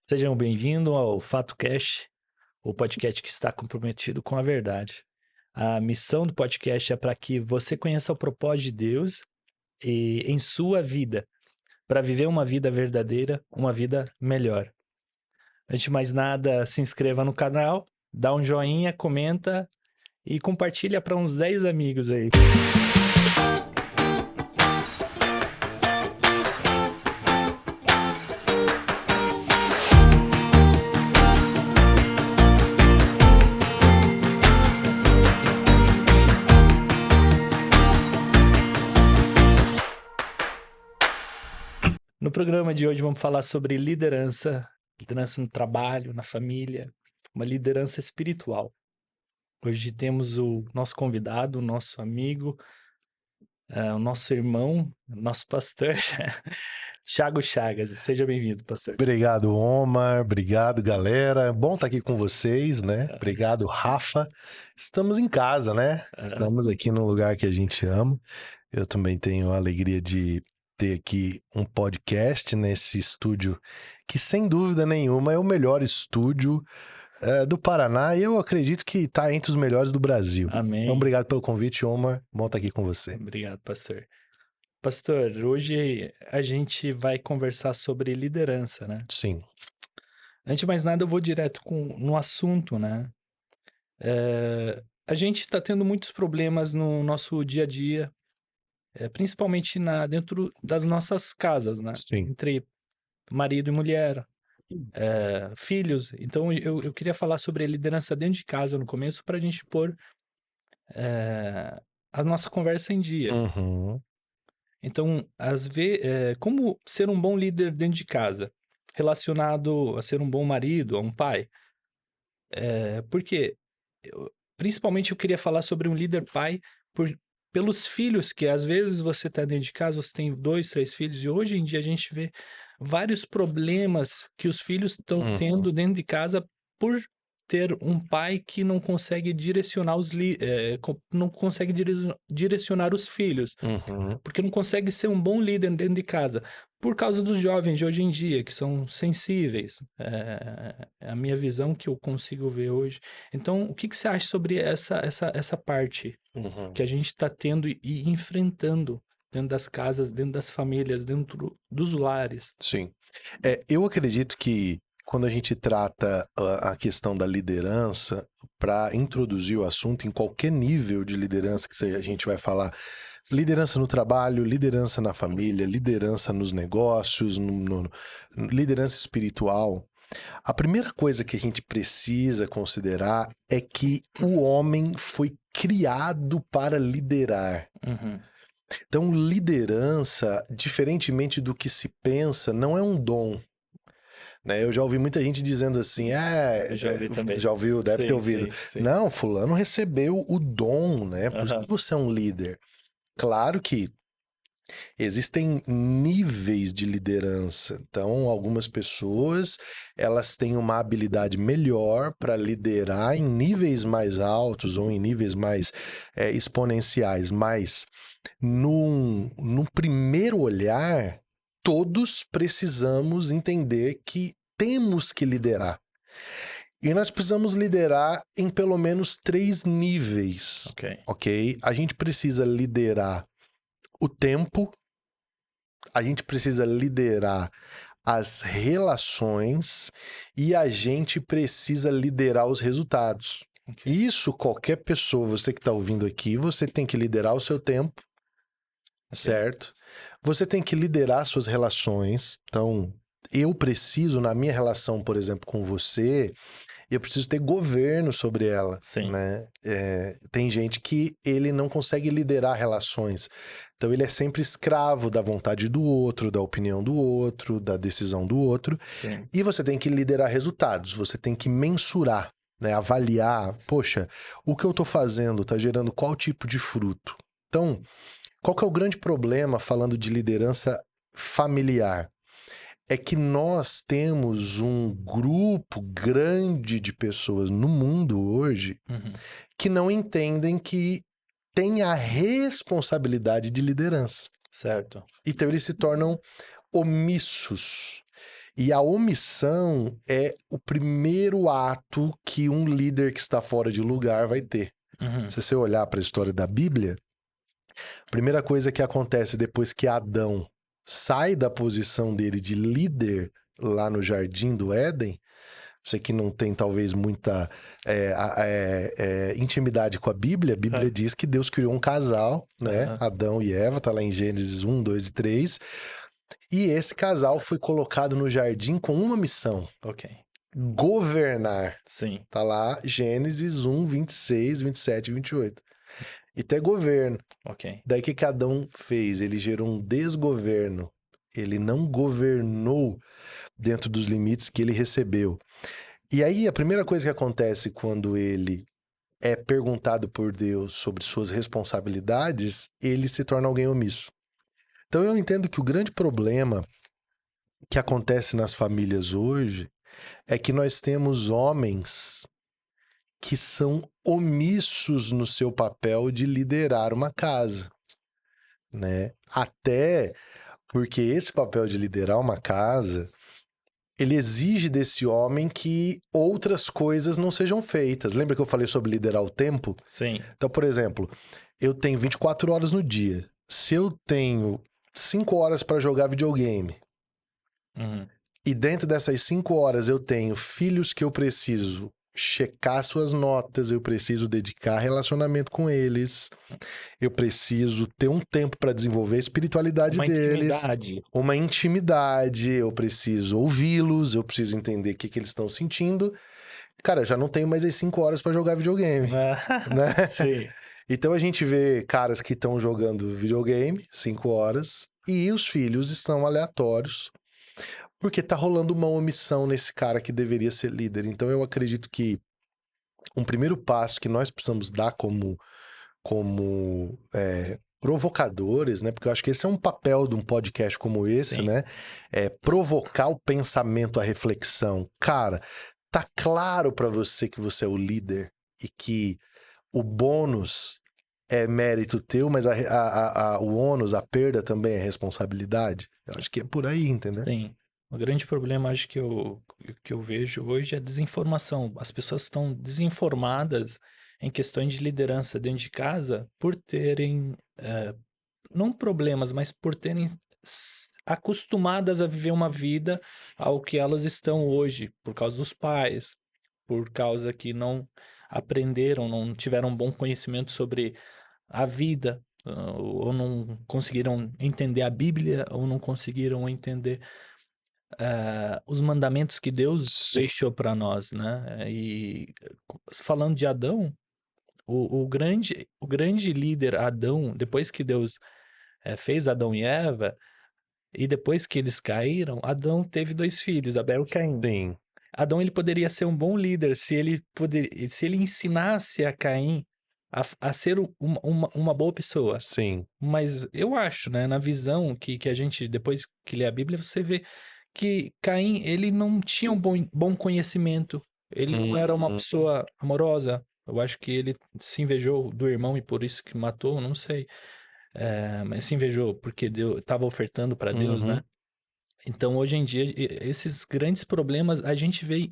Sejam bem-vindos ao FatoCast, o podcast que está comprometido com a verdade. A missão do podcast é para que você conheça o propósito de Deus em sua vida, para viver uma vida verdadeira, uma vida melhor. Antes de mais nada, se inscreva no canal, dá um joinha, comenta e compartilha para uns 10 amigos aí. No programa de hoje vamos falar sobre liderança no trabalho, na família, uma liderança espiritual. Hoje temos o nosso convidado, o nosso amigo, o nosso irmão, nosso pastor, Thiago Chagas. Seja bem-vindo, pastor. Obrigado, Omar. Obrigado, galera. Bom estar aqui com vocês, né? Obrigado, Rafa. Estamos em casa, né? Estamos aqui num lugar que a gente ama. Eu também tenho a alegria de ter aqui um podcast nesse estúdio que, sem dúvida nenhuma, é o melhor estúdio do Paraná e eu acredito que está entre os melhores do Brasil. Amém. Então, obrigado pelo convite, Omar. Bom estar aqui com você. Obrigado, pastor. Pastor, hoje a gente vai conversar sobre liderança, né? Sim. Antes de mais nada, eu vou direto no assunto, né? A gente está tendo muitos problemas no nosso dia a dia, principalmente dentro das nossas casas, né? Sim. Entre marido e mulher, filhos. Então, eu queria falar sobre a liderança dentro de casa no começo para a gente pôr a nossa conversa em dia. Uhum. Então, como ser um bom líder dentro de casa, relacionado a ser um bom marido, a um pai. Porque, principalmente, eu queria falar sobre um líder pai pelos filhos, que às vezes você está dentro de casa, você tem 2, 3 filhos, e hoje em dia a gente vê vários problemas que os filhos estão tendo dentro de casa por ter um pai que não consegue direcionar não consegue direcionar os filhos, Uhum. porque não consegue ser um bom líder dentro de casa, por causa dos jovens de hoje em dia, que são sensíveis. É a minha visão que eu consigo ver hoje. Então, o que você acha sobre essa parte que a gente está tendo e enfrentando dentro das casas, dentro das famílias, dentro dos lares? Sim. Eu acredito que quando a gente trata a questão da liderança, para introduzir o assunto em qualquer nível de liderança que a gente vai falar, liderança no trabalho, liderança na família, liderança nos negócios, liderança espiritual, a primeira coisa que a gente precisa considerar é que o homem foi criado para liderar. Uhum. Então, liderança, diferentemente do que se pensa, não é um dom. Né? Eu já ouvi muita gente dizendo assim, Eu já ouvi também. já ouviu, deve ter ouvido. Sim. Não, fulano recebeu o dom, né? Por isso Aham. que você é um líder. Claro que existem níveis de liderança. Então, algumas pessoas, elas têm uma habilidade melhor para liderar em níveis mais altos ou em níveis mais exponenciais. Mas, num primeiro olhar, todos precisamos entender que temos que liderar. E nós precisamos liderar em pelo menos 3 níveis, ok? A gente precisa liderar o tempo, a gente precisa liderar as relações e a gente precisa liderar os resultados. Isso qualquer pessoa, você que está ouvindo aqui, você tem que liderar o seu tempo, certo? Você tem que liderar suas relações. Então, eu preciso, na minha relação, por exemplo, com você, eu preciso ter governo sobre ela, né? Tem gente que ele não consegue liderar relações. Então, ele é sempre escravo da vontade do outro, da opinião do outro, da decisão do outro. Sim. E você tem que liderar resultados, você tem que mensurar, né? Avaliar, poxa, o que eu estou fazendo está gerando qual tipo de fruto? Então, qual que é o grande problema falando de liderança familiar? É que nós temos um grupo grande de pessoas no mundo hoje que não entendem que tem a responsabilidade de liderança. Certo. Então eles se tornam omissos. E a omissão é o primeiro ato que um líder que está fora de lugar vai ter. Uhum. Se você olhar para a história da Bíblia, a primeira coisa que acontece depois que Adão sai da posição dele de líder lá no Jardim do Éden, você que não tem talvez muita intimidade com a Bíblia diz que Deus criou um casal, né? Aham. Adão e Eva, tá lá em Gênesis 1, 2 e 3. E esse casal foi colocado no jardim com uma missão: Ok. governar. Sim. Tá lá, Gênesis 1, 26, 27 e 28. E ter governo. Ok. Daí o que Adão fez? Ele gerou um desgoverno. Ele não governou dentro dos limites que ele recebeu. E aí, a primeira coisa que acontece quando ele é perguntado por Deus sobre suas responsabilidades, ele se torna alguém omisso. Então, eu entendo que o grande problema que acontece nas famílias hoje é que nós temos homens que são omissos no seu papel de liderar uma casa, né? Até porque esse papel de liderar uma casa, ele exige desse homem que outras coisas não sejam feitas. Lembra que eu falei sobre liderar o tempo? Sim. Então, por exemplo, eu tenho 24 horas no dia. Se eu tenho 5 horas para jogar videogame, Uhum. e dentro dessas 5 horas eu tenho filhos que eu preciso checar suas notas, eu preciso dedicar relacionamento com eles, eu preciso ter um tempo para desenvolver a espiritualidade Uma deles, intimidade. uma intimidade, eu preciso ouvi-los, eu preciso entender o que eles estão sentindo. Cara, eu já não tenho mais as 5 horas para jogar videogame, né? Sim. Então a gente vê caras que estão jogando videogame 5 horas e os filhos estão aleatórios. Porque tá rolando uma omissão nesse cara que deveria ser líder. Então eu acredito que um primeiro passo que nós precisamos dar como provocadores, né? Porque eu acho que esse é um papel de um podcast como esse, Sim. né? É provocar o pensamento, a reflexão. Cara, tá claro pra você que você é o líder e que o bônus é mérito teu, mas o ônus, a perda também é responsabilidade. Eu acho que é por aí, entendeu? Sim. O grande problema, acho que eu vejo hoje é a desinformação. As pessoas estão desinformadas em questões de liderança dentro de casa por terem, não problemas, mas por terem acostumadas a viver uma vida ao que elas estão hoje, por causa dos pais, por causa que não aprenderam, não tiveram um bom conhecimento sobre a vida, ou não conseguiram entender a Bíblia, ou não conseguiram entender os mandamentos que Deus Sim. deixou para nós, né? E falando de Adão, o grande líder Adão, depois que Deus fez Adão e Eva, e depois que eles caíram, Adão teve 2 filhos, Abel e Caim. Sim. Adão ele poderia ser um bom líder se ele ensinasse a Caim a ser uma boa pessoa. Sim. Mas eu acho, né, na visão que a gente, depois que lê a Bíblia, você vê que Caim, ele não tinha um bom conhecimento. Ele não era uma pessoa amorosa. Eu acho que ele se invejou do irmão e por isso que matou, não sei. Mas se invejou porque Deus estava ofertando para Deus, Uhum. né? Então, hoje em dia, esses grandes problemas a gente vê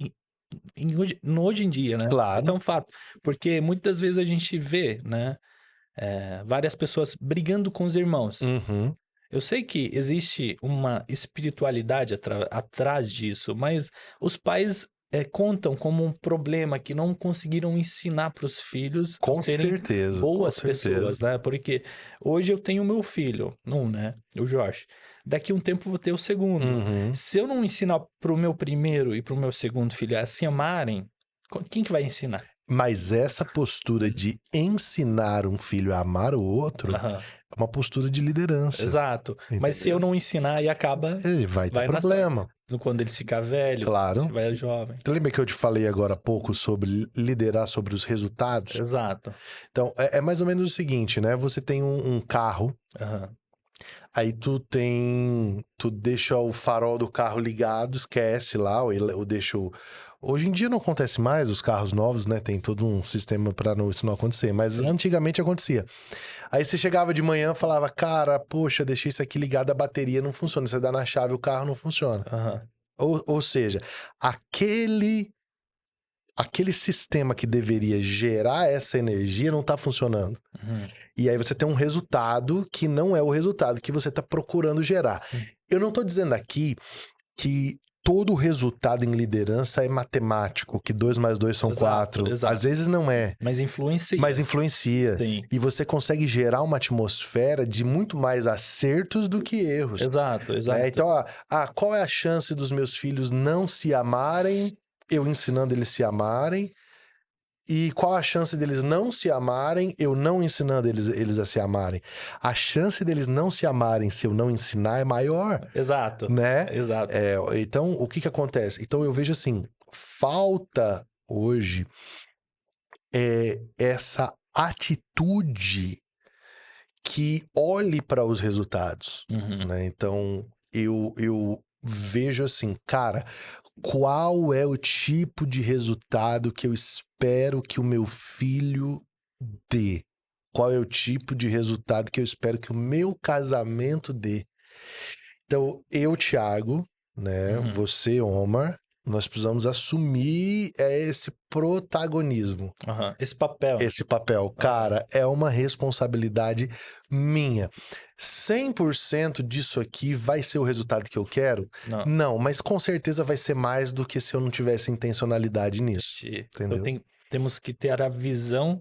no hoje em dia, né? Isso é Claro. um fato. Porque muitas vezes a gente vê, né, várias pessoas brigando com os irmãos. Uhum. Eu sei que existe uma espiritualidade atrás disso, mas os pais contam como um problema que não conseguiram ensinar para os filhos a Com serem certeza, com boas certeza. pessoas, né? Porque hoje eu tenho meu filho, né? O Jorge. Daqui a um tempo eu vou ter o segundo. Uhum. Se eu não ensinar para o meu primeiro e para o meu segundo filho a se amarem, quem que vai ensinar? Mas essa postura de ensinar um filho a amar o outro Aham, é uma postura de liderança, exato. Mas se eu entendeu? não ensinar, aí acaba, Ele vai ter vai nascer. problema, Quando ele ficar velho, claro. vai jovem. Tu lembra que eu te falei agora há pouco sobre liderar sobre os resultados? Exato. Então, é mais ou menos o seguinte, né? Você tem um carro, Aham. aí tu deixa o farol do carro ligado, esquece lá, ou deixa o... Hoje em dia não acontece mais, os carros novos, né? Tem todo um sistema para isso não acontecer, mas Sim. antigamente acontecia. Aí você chegava de manhã e falava, cara, poxa, deixei isso aqui ligado, a bateria não funciona. Você dá na chave, o carro não funciona. Aham. Ou seja, aquele sistema que deveria gerar essa energia não está funcionando. Uhum. E aí você tem um resultado que não é o resultado que você está procurando gerar. Uhum. Eu não estou dizendo aqui que todo resultado em liderança é matemático, que 2 mais 2 são Exato, 4. exato. Às vezes não é, Mas influencia. mas influencia. Sim. E você consegue gerar uma atmosfera de muito mais acertos do que erros. Exato, Né? exato. Então, qual é a chance dos meus filhos não se amarem, eu ensinando eles se amarem? E qual a chance deles não se amarem, eu não ensinando eles a se amarem? A chance deles não se amarem se eu não ensinar é maior, Exato, né? exato. Então, o que acontece? Então, eu vejo assim, falta hoje essa atitude que olhe para os resultados, Uhum. né? Então, eu vejo assim, cara, qual é o tipo de resultado que eu espero que o meu filho dê? Qual é o tipo de resultado que eu espero que o meu casamento dê? Então, eu, Thiago, né? Uhum. Você, Omar, nós precisamos assumir esse protagonismo. Uhum. Esse papel. Esse papel, cara, é uma responsabilidade minha. 100% disso aqui vai ser o resultado que eu quero? Não. Não, mas com certeza vai ser mais do que se eu não tivesse intencionalidade nisso. Então Entendeu? temos que ter a visão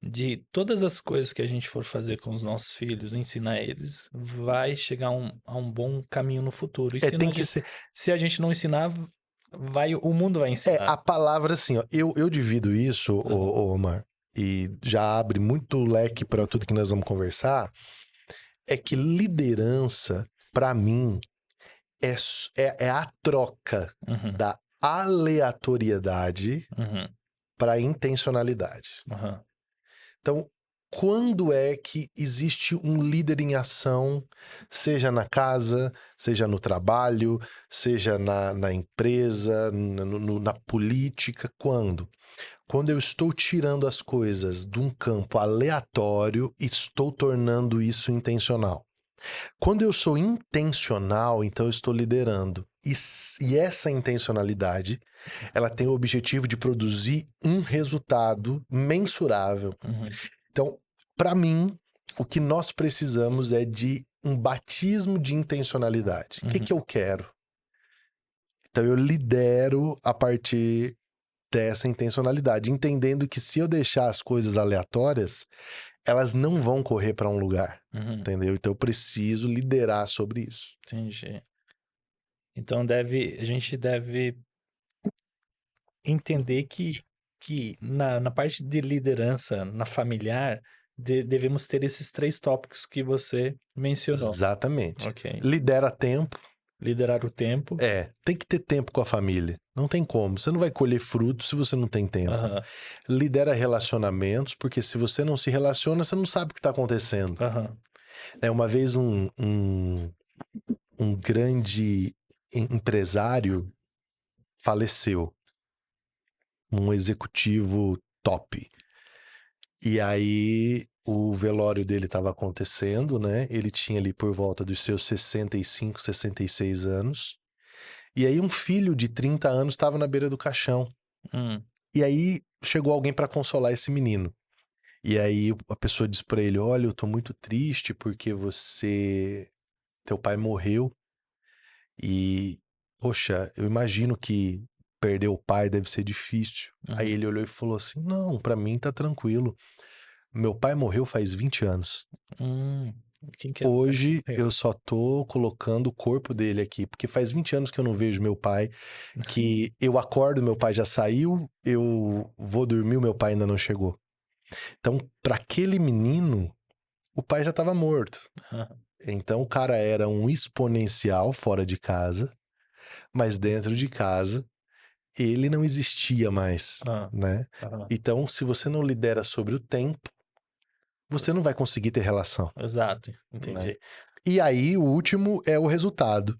de todas as coisas que a gente for fazer com os nossos filhos, ensinar eles, vai chegar a um bom caminho no futuro. E Tem que ser. se a gente não ensinar, o mundo vai ensinar. A palavra assim, ó, eu divido isso, Omar, e já abre muito leque para tudo que nós vamos conversar. É que liderança, para mim, é a troca Uhum. da aleatoriedade Uhum. para intencionalidade. Uhum. Então, quando é que existe um líder em ação, seja na casa, seja no trabalho, seja na empresa, na política? Quando? Quando eu estou tirando as coisas de um campo aleatório e estou tornando isso intencional. Quando eu sou intencional, então eu estou liderando. E essa intencionalidade, ela tem o objetivo de produzir um resultado mensurável. Uhum. Então, para mim, o que nós precisamos é de um batismo de intencionalidade. O que eu quero? Então, eu lidero a partir dessa intencionalidade, entendendo que se eu deixar as coisas aleatórias, elas não vão correr para um lugar, entendeu? Então, eu preciso liderar sobre isso. Entendi. Então a gente deve entender que na parte de liderança, na familiar, devemos ter esses 3 tópicos que você mencionou. Exatamente. Ok. Lidera tempo. Liderar o tempo. Tem que ter tempo com a família. Não tem como. Você não vai colher frutos se você não tem tempo. Aham. Lidera relacionamentos, porque se você não se relaciona, você não sabe o que está acontecendo. Aham. Uma vez um grande empresário faleceu, um executivo top. E aí o velório dele estava acontecendo, né? Ele tinha ali por volta dos seus 65, 66 anos. E aí um filho de 30 anos estava na beira do caixão. E aí chegou alguém para consolar esse menino. E aí a pessoa disse para ele: "Olha, eu tô muito triste porque teu pai morreu. E, poxa, eu imagino que perder o pai deve ser difícil." Aí ele olhou e falou assim: "Não, pra mim tá tranquilo. Meu pai morreu faz 20 anos. Quem que é o pai que Hoje morreu? eu só tô colocando o corpo dele aqui, porque faz 20 anos que eu não vejo meu pai, que eu acordo, meu pai já saiu, eu vou dormir, o meu pai ainda não chegou." Então, pra aquele menino, o pai já estava morto. Então, o cara era um exponencial fora de casa, mas dentro de casa ele não existia mais, né? Então, se você não lidera sobre o tempo, você não vai conseguir ter relação, Exato, né? entendi. E aí, o último é o resultado,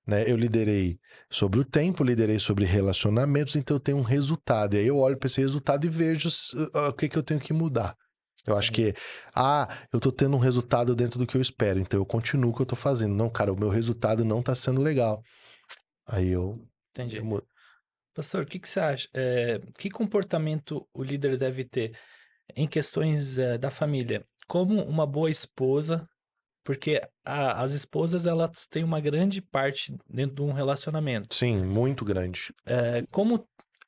né? Eu liderei sobre o tempo, liderei sobre relacionamentos, então eu tenho um resultado. E aí eu olho para esse resultado e vejo o que eu tenho que mudar. Eu acho que, eu tô tendo um resultado dentro do que eu espero, então eu continuo o que eu tô fazendo. Não, cara, o meu resultado não tá sendo legal. Aí eu Entendi. mudo. Pastor, o que que você acha? Que comportamento o líder deve ter em questões, da família? Como uma boa esposa, porque as esposas elas têm uma grande parte dentro de um relacionamento. Sim, muito grande. Como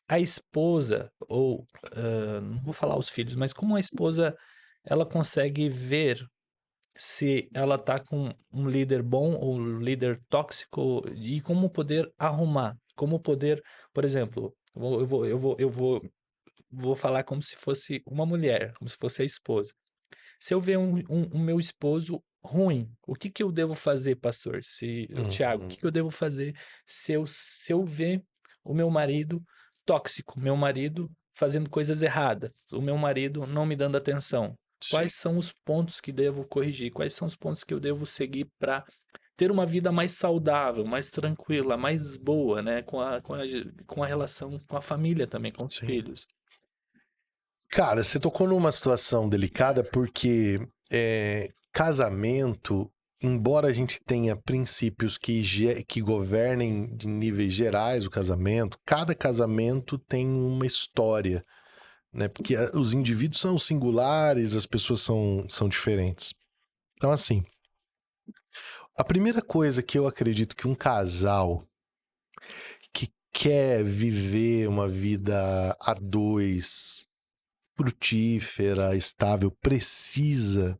a esposa, ou não vou falar os filhos, mas como a esposa ela consegue ver se ela tá com um líder bom ou um líder tóxico e como poder arrumar, como poder, por exemplo, vou falar como se fosse uma mulher, como se fosse a esposa. Se eu ver um meu esposo ruim, o que que eu devo fazer, pastor? Tiago, o que Uhum. que eu devo fazer se eu ver o meu marido tóxico, meu marido fazendo coisas erradas, o meu marido não me dando atenção? Sim, Quais são os pontos que devo corrigir? Quais são os pontos que eu devo seguir para ter uma vida mais saudável, mais tranquila, mais boa, né? Com a relação com a família também, com os sim. filhos. Cara, você tocou numa situação delicada porque casamento, embora a gente tenha princípios que governem de níveis gerais o casamento, cada casamento tem uma história, né? Porque os indivíduos são singulares, as pessoas são diferentes. Então, assim, a primeira coisa que eu acredito que um casal que quer viver uma vida a dois, frutífera, estável, precisa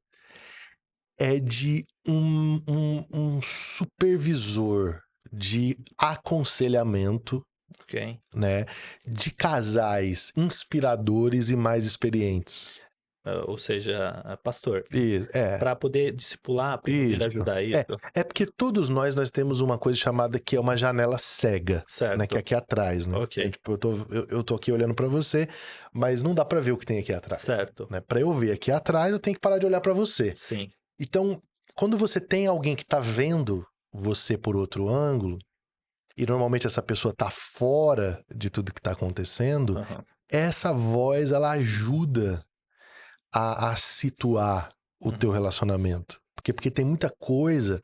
é de um supervisor de aconselhamento, Ok? né? De casais inspiradores e mais experientes. Ou seja, pastor, É, para poder discipular, para poder isso. ajudar É, isso. é porque todos nós temos uma coisa chamada que é uma janela cega, né? Que é Certo, aqui atrás, né? ok, É, tipo, eu tô aqui olhando pra você, mas não dá pra ver o que tem aqui atrás, certo, né? Pra eu ver aqui atrás, eu tenho que parar de olhar pra você. sim, Então, quando você tem alguém que tá vendo você por outro ângulo, e normalmente essa pessoa tá fora de tudo que tá acontecendo, aham, essa voz ela ajuda a situar o teu uhum, relacionamento. Porque tem muita coisa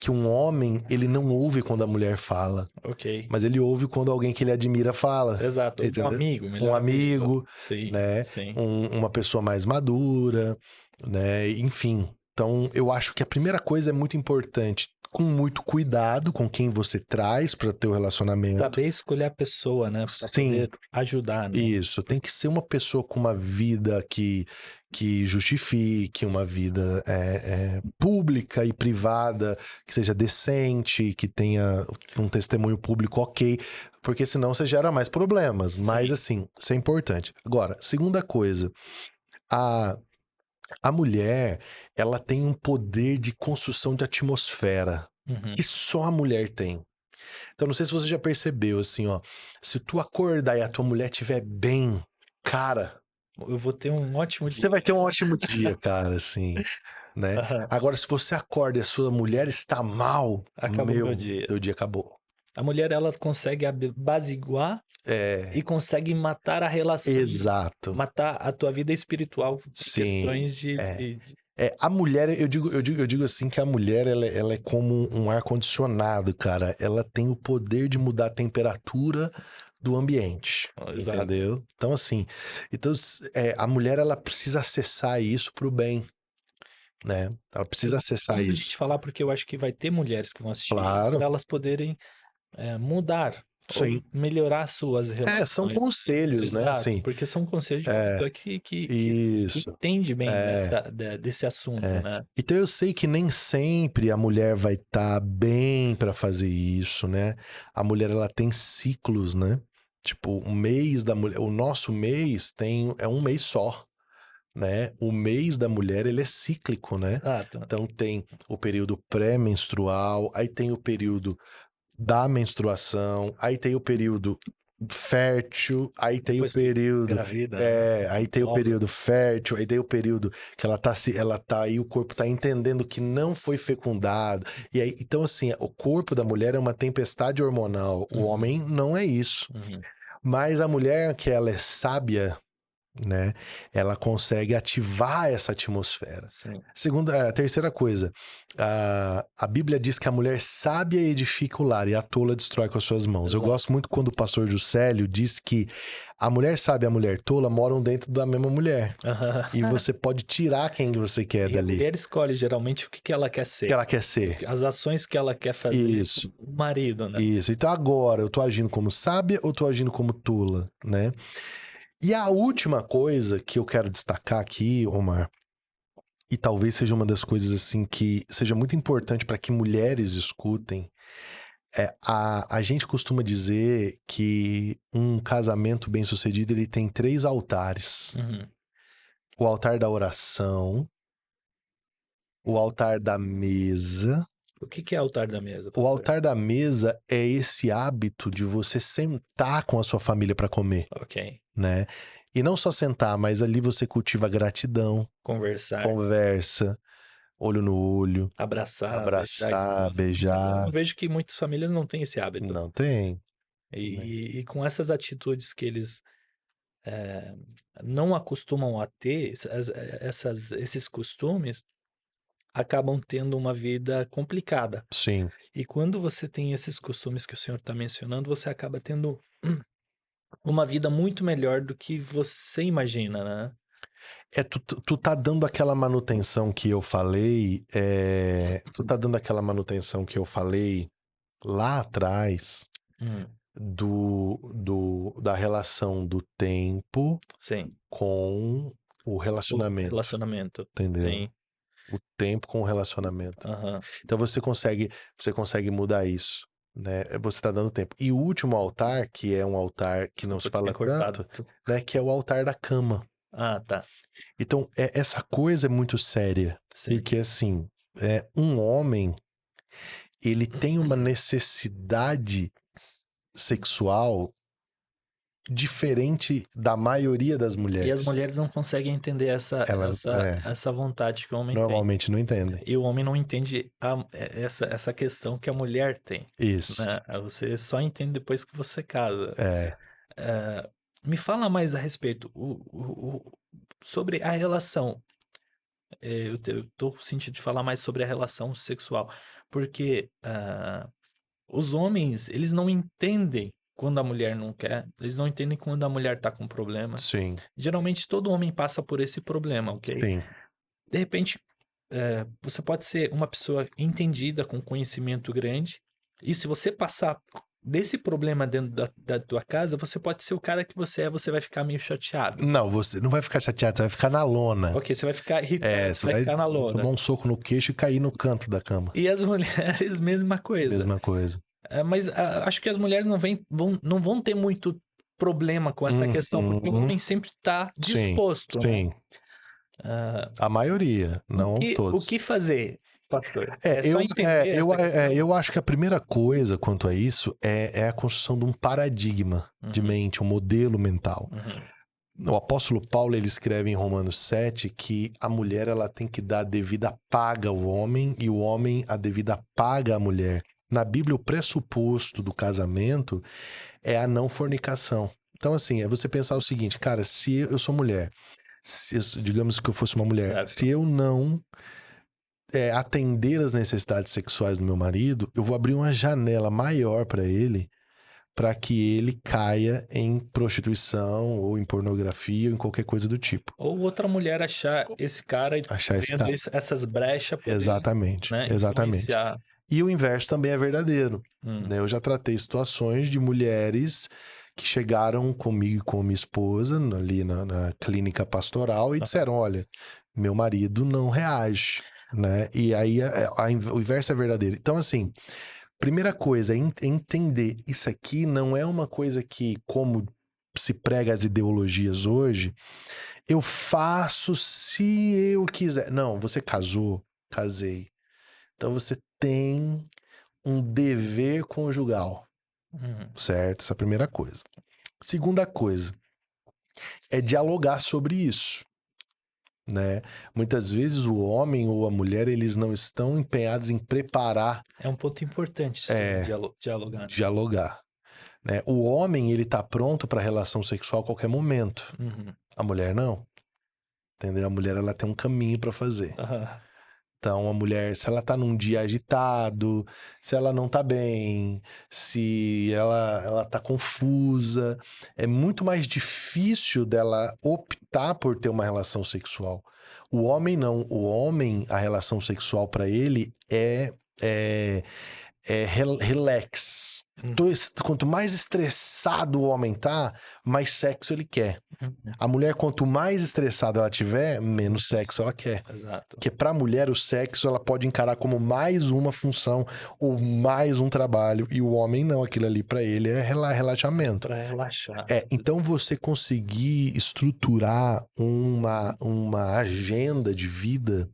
que um homem ele não ouve quando a mulher fala, ok, mas ele ouve quando alguém que ele admira fala. exato, um Entendeu? amigo, Um melhor amigo, amigo, sim, né? sim, Uma pessoa mais madura, né? Enfim. Então, eu acho que a primeira coisa é muito importante, com muito cuidado com quem você traz para teu relacionamento. saber escolher a pessoa, né, para Sim, poder ajudar, né, isso. Tem que ser uma pessoa com uma vida que justifique, uma vida pública e privada, que seja decente, que tenha um testemunho público ok, porque senão você gera mais problemas. Mas, sim, assim, isso é importante. Agora, segunda coisa, a, a mulher, ela tem um poder de construção de atmosfera uhum. que só a mulher tem. Então, não sei se você já percebeu, assim, ó. Se tu acordar e a tua mulher estiver bem, cara, Eu vou ter um ótimo você dia. vai ter um ótimo dia, cara, assim, né? Aham. Agora, se você acorda e a sua mulher está mal, Acabou meu meu, dia. teu dia acabou. A mulher ela consegue apaziguar e É, consegue matar a relação, exato. matar a tua vida espiritual em Sim, questões de é. de de A mulher, eu digo assim que a mulher, ela é como um ar-condicionado, cara. Ela tem o poder de mudar a temperatura do ambiente, exato. entendeu? Então, assim, a mulher, ela precisa acessar isso pro bem, né? Ela precisa Bom acessar a isso. gente falar, porque eu acho que vai ter mulheres que vão assistir para Claro, elas poderem, mudar ou sim. melhorar suas São relações. conselhos, né? Exato, Assim, porque são conselhos de uma é, pessoa que isso. entende bem, né, É. desse assunto, É. né. Então eu sei que nem sempre a mulher vai estar bem para fazer isso, né? A mulher ela tem ciclos, né? Tipo, o mês da mulher, o nosso mês é um mês só, né? O mês da mulher ele é cíclico, né? Exato. Então tem o período pré-menstrual, aí tem o período da menstruação, aí tem o período fértil, aí tem o Depois que período, engravida, né, aí tem o nova. período fértil, aí tem o período que ela tá aí, o corpo tá entendendo que não foi fecundado. E aí, então assim, o corpo da mulher é uma tempestade hormonal, o Uhum, homem não é isso. uhum. Mas a mulher que ela é sábia, né? Ela consegue ativar essa atmosfera. Sim. A terceira coisa, a Bíblia diz que a mulher sábia edifica o lar e a tola destrói com as suas mãos. Eu Exato. gosto muito quando o pastor Juscelio diz que a mulher sábia e a mulher tola moram dentro da mesma mulher. Aham. E você pode tirar quem você quer E a dali, mulher escolhe geralmente o que ela quer que ser, ela quer ser. as ações que ela quer fazer Isso. com o marido, né? Isso. Então agora, eu tô agindo como sábia ou tô agindo como tola, né? E a última coisa que eu quero destacar aqui, Omar, e talvez seja uma das coisas assim que seja muito importante para que mulheres escutem, a gente costuma dizer que um casamento bem-sucedido ele tem 3 altares: Uhum. o altar da oração, o altar da mesa. O que é altar da mesa, O pastor? altar da mesa é esse hábito de você sentar com a sua família para comer, Ok. né? E não só sentar, mas ali você cultiva gratidão, Conversar, conversa, olho no olho, abraçar, abraçar, beijar. beijar. Eu vejo que muitas famílias não têm esse hábito. Não tem, né? E com essas atitudes que eles não acostumam a ter, esses costumes, acabam tendo uma vida complicada. Sim. E quando você tem esses costumes que o senhor está mencionando, você acaba tendo uma vida muito melhor do que você imagina, né? Tu tá dando aquela manutenção que eu falei, tu tá dando aquela manutenção que eu falei lá atrás Hum, da relação do tempo sim. com o O relacionamento, relacionamento. entendeu? Sim. O tempo com o relacionamento. Aham. Então você consegue mudar isso, né? Você tá dando tempo. E o último altar, que é um altar que não se Desculpa, eu tinha fala cortado. tanto, né? Que é o altar da cama. Ah, tá. Então, essa coisa é muito séria, Sim. porque assim, um homem, ele tem uma necessidade sexual diferente da maioria das E as mulheres. mulheres não conseguem entender Ela, essa vontade que o homem tem. normalmente não entendem. E o homem não entende essa questão que a mulher tem, Isso. né? Você só entende depois que você casa. É, Me fala mais a respeito sobre a relação. Eu tô com sentido de falar mais sobre a relação sexual, porque os homens, eles não entendem quando a mulher não quer, eles não entendem quando a mulher tá com problema. sim, Geralmente todo homem passa por esse problema, ok? sim. De repente, você pode ser uma pessoa entendida, com conhecimento grande, e se você passar desse problema dentro da tua casa, você pode ser o cara que você vai ficar meio chateado. Não, você não vai ficar chateado, você vai ficar na lona. Ok, você vai ficar irritado, Você vai vai ficar na tomar lona. um soco no queixo e cair no canto da cama. E as mulheres, mesma coisa. Mesma coisa. Mas acho que as mulheres não vão ter muito problema com essa questão, porque o homem sempre está Sim, disposto, né? sim. A maioria, não O todos. que fazer, pastor? É só Eu, entender essa questão? eu acho que a primeira coisa quanto a isso é a construção de um paradigma de Uhum, mente, um modelo mental. uhum. O apóstolo Paulo, ele escreve em Romanos 7 que a mulher ela tem que dar a devida paga ao homem e o homem a devida paga à mulher. Na Bíblia, o pressuposto do casamento é a não fornicação. Então, assim, é você pensar o seguinte, cara, se eu sou mulher, digamos que eu fosse uma mulher, Certo. se eu não atender as necessidades sexuais do meu marido, eu vou abrir uma janela maior para ele, para que ele caia em prostituição ou em pornografia ou em qualquer coisa do tipo. Ou outra mulher achar esse cara e Achar esse vendo cara. essas brechas poder, Exatamente, né, exatamente. influenciar. E o inverso também é verdadeiro, Hum, né? Eu já tratei situações de mulheres que chegaram comigo e com minha esposa ali na clínica pastoral e disseram, olha, meu marido não reage, né? E aí o inverso é verdadeiro. Então, assim, primeira coisa é entender, isso aqui não é uma coisa que, como se prega as ideologias hoje, eu faço se eu quiser. Não, você casou, casei. Então você tem um dever conjugal, certo? Essa é a primeira coisa. Segunda coisa é dialogar sobre isso, né? Muitas vezes o homem ou a mulher, eles não estão empenhados em preparar, É um ponto importante sim, dialogar. dialogar. né? O homem, ele tá pronto para relação sexual a qualquer momento. Uhum. A mulher não, entendeu? A mulher, ela tem um caminho para fazer. Aham. Então, a mulher, se ela tá num dia agitado, se ela não tá bem, se ela tá confusa, é muito mais difícil dela optar por ter uma relação sexual. O homem não. O homem, a relação sexual para ele é relax. Quanto mais estressado o homem tá, mais sexo ele quer. Uhum. A mulher, quanto mais estressada ela tiver, menos sexo ela quer. Exato. Porque para a mulher o sexo ela pode encarar como mais uma função ou mais um trabalho, e o homem não, aquilo ali para ele é relaxamento. Para relaxar. Então você conseguir estruturar uma agenda de vida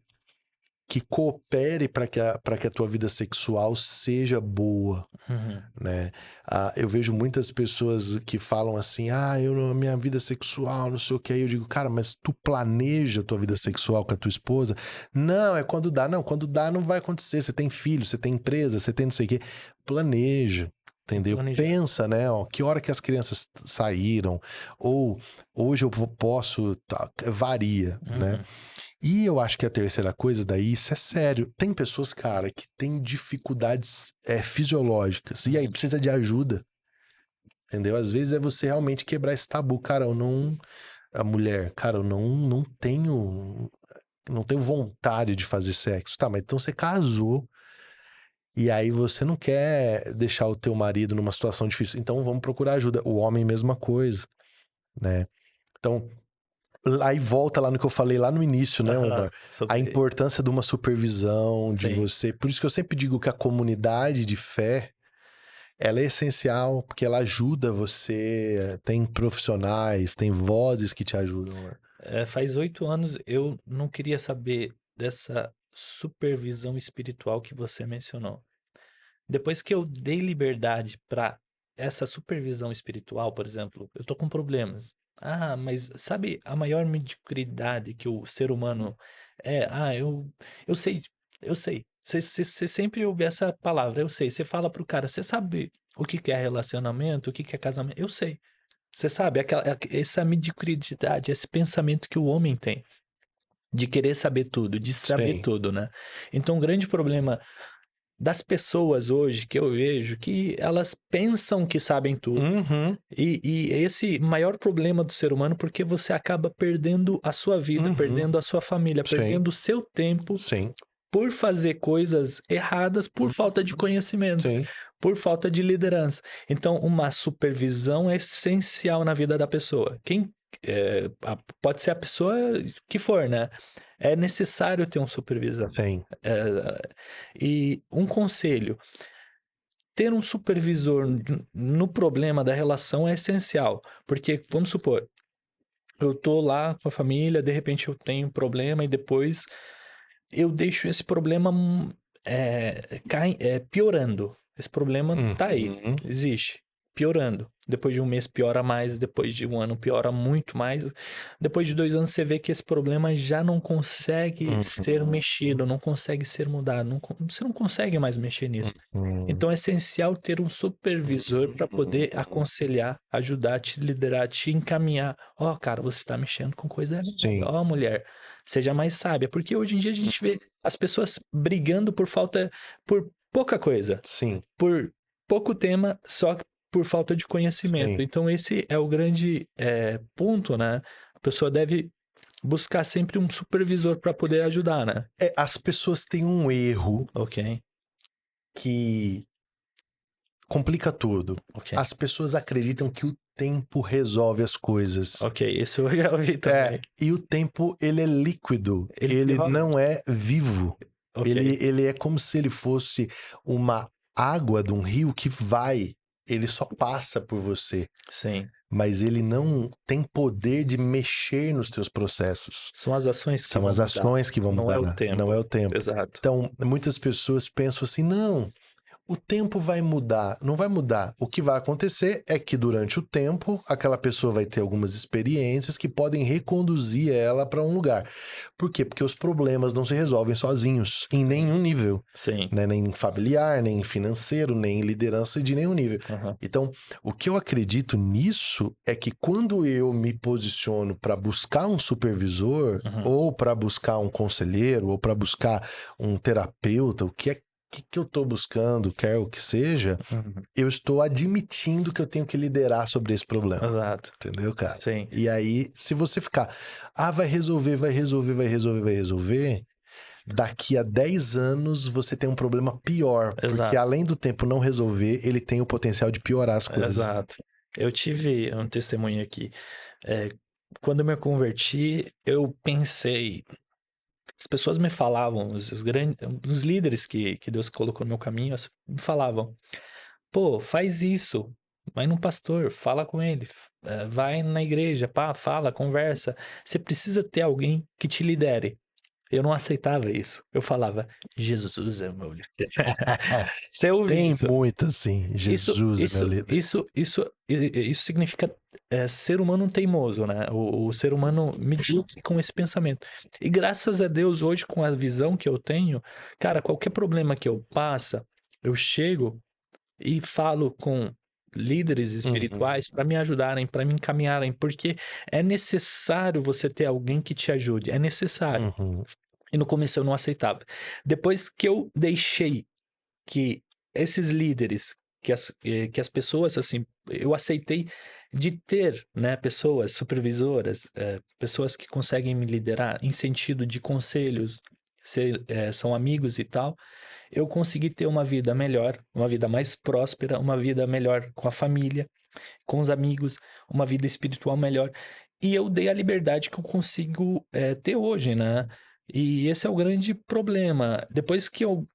que coopere para que a tua vida sexual seja boa, Uhum. né? Eu vejo muitas pessoas que falam assim, minha vida sexual, não sei o que. Aí eu digo, cara, mas tu planeja a tua vida sexual com a tua esposa? Não, é quando dá. Não, quando dá não vai acontecer. Você tem filho, você tem empresa, você tem não sei o quê. Planeja. Entendeu? Planejar. Pensa, né? Que hora que as crianças saíram, ou hoje eu posso, varia, né? Uhum. E eu acho que a terceira coisa daí, isso é sério. Tem pessoas, cara, que têm dificuldades fisiológicas e aí precisa de ajuda, entendeu? Às vezes é você realmente quebrar esse tabu. Cara, a mulher, cara, eu não tenho vontade de fazer sexo. Tá, mas então você casou e aí você não quer deixar o teu marido numa situação difícil. Então vamos procurar ajuda. O homem, mesma coisa, né? Então, aí volta lá no que eu falei lá no início, né, Omar? A importância de uma supervisão, de você. Por isso que eu sempre digo que a comunidade de fé, ela é essencial, porque ela ajuda você. Tem profissionais, tem vozes que te ajudam, né? Faz 8 anos eu não queria saber dessa supervisão espiritual que você mencionou. Depois que eu dei liberdade para essa supervisão espiritual, por exemplo, eu tô com problemas. Mas sabe a maior mediocridade que o ser humano é? Eu sei, eu sei. Você sempre ouve essa palavra, eu sei. Você fala pro cara, você sabe o que que é relacionamento, o que que é casamento? Eu sei. Você sabe, essa mediocridade, esse pensamento que o homem tem de querer saber tudo, de saber Sim. tudo, né? Então, o grande problema das pessoas hoje que eu vejo que elas pensam que sabem tudo. Uhum. E esse maior problema do ser humano porque você acaba perdendo a sua vida, perdendo a sua família, Sim. perdendo o seu tempo Sim. por fazer coisas erradas por falta de conhecimento, Sim. por falta de liderança. Então, uma supervisão é essencial na vida da pessoa. Pode ser a pessoa que for, né? É necessário ter um supervisor. Sim. E um conselho: ter um supervisor no problema da relação é essencial. Porque, vamos supor, eu tô lá com a família, de repente eu tenho um problema e depois eu deixo esse problema piorando. Esse problema tá aí, Uhum. existe, piorando. Depois de um mês piora mais, depois de um ano piora muito mais. Depois de 2 anos você vê que esse problema já não consegue ser mexido, não consegue ser mudado, você não consegue mais mexer nisso. Então é essencial ter um supervisor para poder aconselhar, ajudar, te liderar, te encaminhar. Cara, você está mexendo com coisa errada. Sim. Mulher, seja mais sábia, porque hoje em dia a gente vê as pessoas brigando por pouca coisa, Sim. por pouco tema, só por falta de conhecimento. Sim. Então esse é o grande ponto, né? A pessoa deve buscar sempre um supervisor para poder ajudar, né? As pessoas têm um erro Ok. que complica tudo. Ok. As pessoas acreditam que o tempo resolve as coisas. Ok, isso eu já ouvi também. E o tempo, ele é líquido. Ele Ele rola. não é vivo. Ok. Ele é como se ele fosse uma água de um rio que vai. Ele só passa por você. Sim. Mas ele não tem poder de mexer nos teus processos. São as ações que São vão as mudar. ações que vão Não mudar. é o tempo. Não é o tempo. Exato. Então, muitas pessoas pensam assim, não, O tempo vai mudar, não vai mudar. O que vai acontecer é que durante o tempo, aquela pessoa vai ter algumas experiências que podem reconduzir ela para um lugar. Por quê? Porque os problemas não se resolvem sozinhos, em nenhum nível, Sim. né? Nem familiar, nem financeiro, nem liderança de nenhum nível. Aham. Então, o que eu acredito nisso é que quando eu me posiciono para buscar um supervisor, Uhum. ou para buscar um conselheiro, ou para buscar um terapeuta, o que eu estou buscando, quer o que seja, Uhum. eu estou admitindo que eu tenho que liderar sobre esse problema. Exato. Entendeu, cara? Sim. E aí, se você ficar, vai resolver, daqui a 10 anos você tem um problema pior, porque Exato. além do tempo não resolver, ele tem o potencial de piorar as coisas. Exato. Eu tive um testemunho aqui. Quando eu me converti, eu pensei. As pessoas me falavam, os líderes que Deus colocou no meu caminho, me falavam: pô, faz isso, vai num pastor, fala com ele, vai na igreja, pá, fala, conversa. Você precisa ter alguém que te lidere. Eu não aceitava isso. Eu falava: Jesus é o meu líder. Você ouve Tem isso? muito assim, Jesus é meu líder. Isso significa ser humano teimoso, né? O ser humano medíocre com esse pensamento. E graças a Deus, hoje, com a visão que eu tenho, cara, qualquer problema que eu passa, eu chego e falo com líderes espirituais para me ajudarem, para me encaminharem, porque é necessário você ter alguém que te ajude, é necessário. Uhum. E no começo eu não aceitava. Depois que eu deixei que esses líderes, que as pessoas, assim, eu aceitei de ter, né, pessoas supervisoras, pessoas que conseguem me liderar em sentido de conselhos, são amigos e tal, eu consegui ter uma vida melhor, uma vida mais próspera, uma vida melhor com a família, com os amigos, uma vida espiritual melhor. E eu dei a liberdade que eu consigo ter hoje, né? E esse é o grande problema. Depois que eu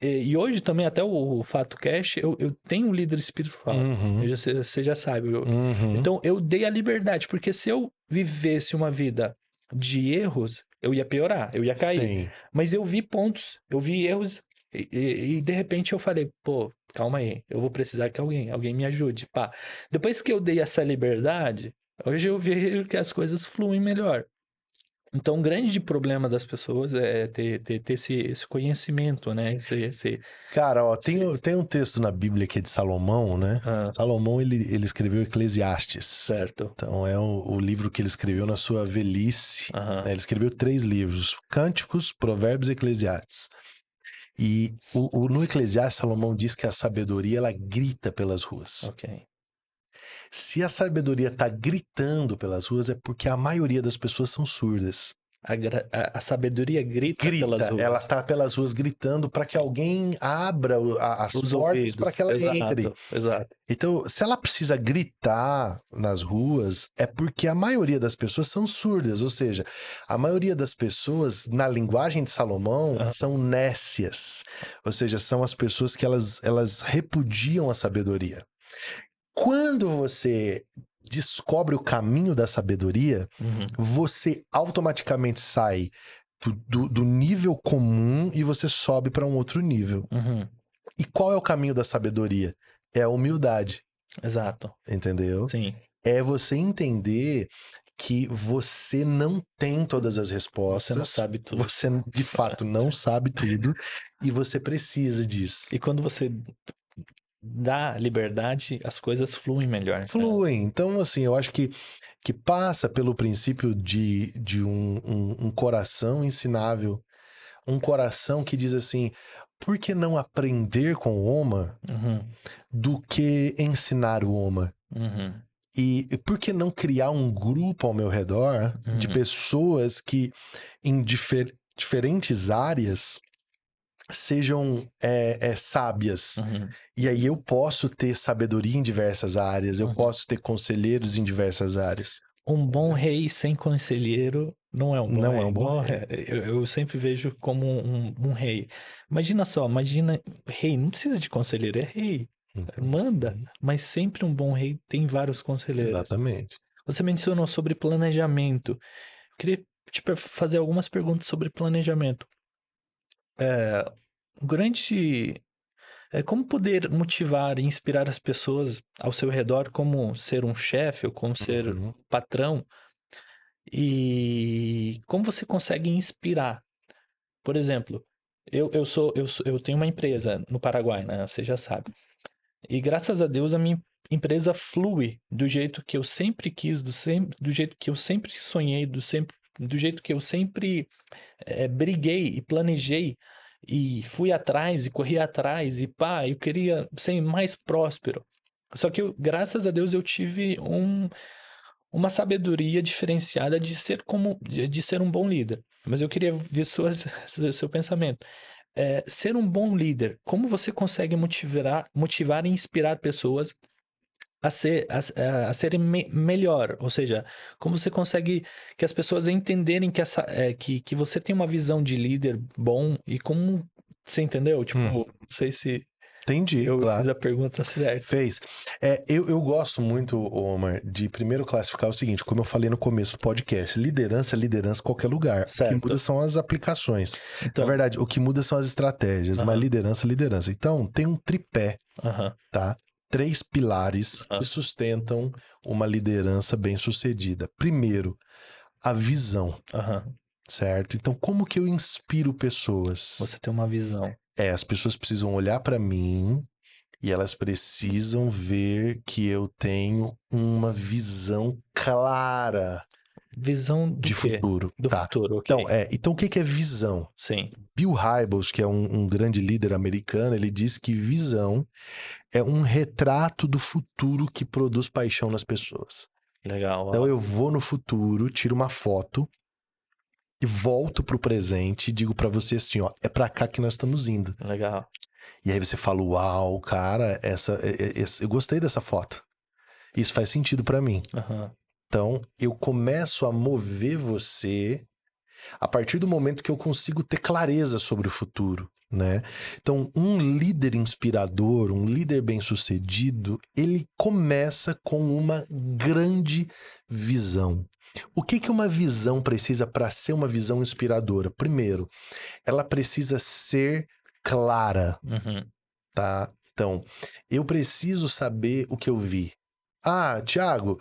e hoje também, até o Fato Cash, eu tenho um líder espiritual. Uhum. Você já sabe. Uhum. Então, eu dei a liberdade, porque se eu vivesse uma vida de erros, eu ia piorar, eu ia cair. Sim. Mas eu vi pontos, eu vi erros, e de repente eu falei, pô, calma aí, eu vou precisar que alguém me ajude. Pá. Depois que eu dei essa liberdade, hoje eu vejo que as coisas fluem melhor. Então, o grande problema das pessoas é ter esse conhecimento, né? Cara, ó, Esse- tem um texto na Bíblia que é de Salomão, né? Ah, Salomão, ele escreveu Eclesiastes. certo. Então, é o livro que ele escreveu na sua velhice. Aham. Né? Ele escreveu 3 livros: Cânticos, Provérbios e Eclesiastes. E no Eclesiastes, Salomão diz que a sabedoria, ela grita pelas ruas. Ok. Se a sabedoria está gritando pelas ruas, é porque a maioria das pessoas são surdas. A sabedoria grita pelas Ela ruas. tá pelas ruas gritando para que alguém abra as Os portas para que ouvidos. ela entre. Exato, exato. Então, se ela precisa gritar nas ruas, é porque a maioria das pessoas são surdas, ou seja, a maioria das pessoas, na linguagem de Salomão, Aham. são nécias, ou seja, são as pessoas que elas repudiam a sabedoria. Quando você descobre o caminho da sabedoria, Uhum. você automaticamente sai do nível comum e você sobe para um outro nível. Uhum. E qual é o caminho da sabedoria? É a humildade, Exato. entendeu? Sim. É você entender que você não tem todas as Você não respostas, sabe tudo. você de fato não sabe tudo e você precisa disso. E quando você dá liberdade, as coisas fluem melhor. Fluem. Então, assim, eu acho que passa pelo princípio de um coração ensinável, um coração que diz assim: por que não aprender com o Oma Uhum. do que ensinar o Oma? Uhum. E por que não criar um grupo ao meu redor de Uhum. pessoas que em diferentes áreas sejam sábias? Uhum. E aí eu posso ter sabedoria em diversas áreas, eu Uhum. posso ter conselheiros em diversas áreas. Um bom rei sem conselheiro não é um bom Não é rei. um bom rei. Eu sempre vejo como um rei. Imagina só, rei não precisa de conselheiro, é rei. Manda, mas sempre um bom rei tem vários conselheiros. Exatamente. Você mencionou sobre planejamento. Eu queria fazer algumas perguntas sobre planejamento. O grande como poder motivar e inspirar as pessoas ao seu redor, como ser um chefe ou como ser Uhum. patrão, e como você consegue inspirar? Por exemplo, eu tenho uma empresa no Paraguai, né? Você já sabe. E graças a Deus a minha empresa flui do jeito que eu sempre quis, do jeito que eu sempre sonhei, do jeito que eu sempre briguei e planejei e fui atrás e corri atrás e pá, eu queria ser mais próspero. Só que graças a Deus eu tive uma sabedoria diferenciada de ser um bom líder. Mas eu queria ver seu pensamento. Ser um bom líder, como você consegue motivar e inspirar pessoas a serem melhor? Ou seja, como você consegue que as pessoas entenderem que você tem uma visão de líder bom e como. Você entendeu? Tipo, Hum, não sei se entendi, eu fiz claro. a pergunta certa. Fez. Eu gosto muito, Omar, de primeiro classificar o seguinte, como eu falei no começo do podcast, liderança é liderança em qualquer lugar. O que muda Certo. são as aplicações. Na Então, verdade, o que muda são as estratégias, mas aham, liderança é liderança. Então, tem um tripé, aham, tá? 3 pilares que aham. sustentam uma liderança bem-sucedida. Primeiro, a visão, Aham. certo? Então, como que eu inspiro pessoas? Você tem uma visão. As pessoas precisam olhar para mim e elas precisam ver que eu tenho uma visão clara Visão do de quê? futuro, Do tá? futuro, Então, ok. então o que que é visão? Sim. Bill Hybels, que é um grande líder americano, ele diz que visão é um retrato do futuro que produz paixão nas pessoas. Legal, Então ó. eu vou no futuro, tiro uma foto e volto pro presente e digo pra você assim, ó, é pra cá que nós estamos indo. Legal. E aí você fala, uau, cara, eu gostei dessa foto. Isso faz sentido pra mim. Aham. Então, eu começo a mover você a partir do momento que eu consigo ter clareza sobre o futuro, né? Então, um líder inspirador, um líder bem-sucedido, ele começa com uma grande visão. O que que uma visão precisa para ser uma visão inspiradora? Primeiro, ela precisa ser clara, Uhum. tá? Então, eu preciso saber o que eu vi. Ah, Thiago,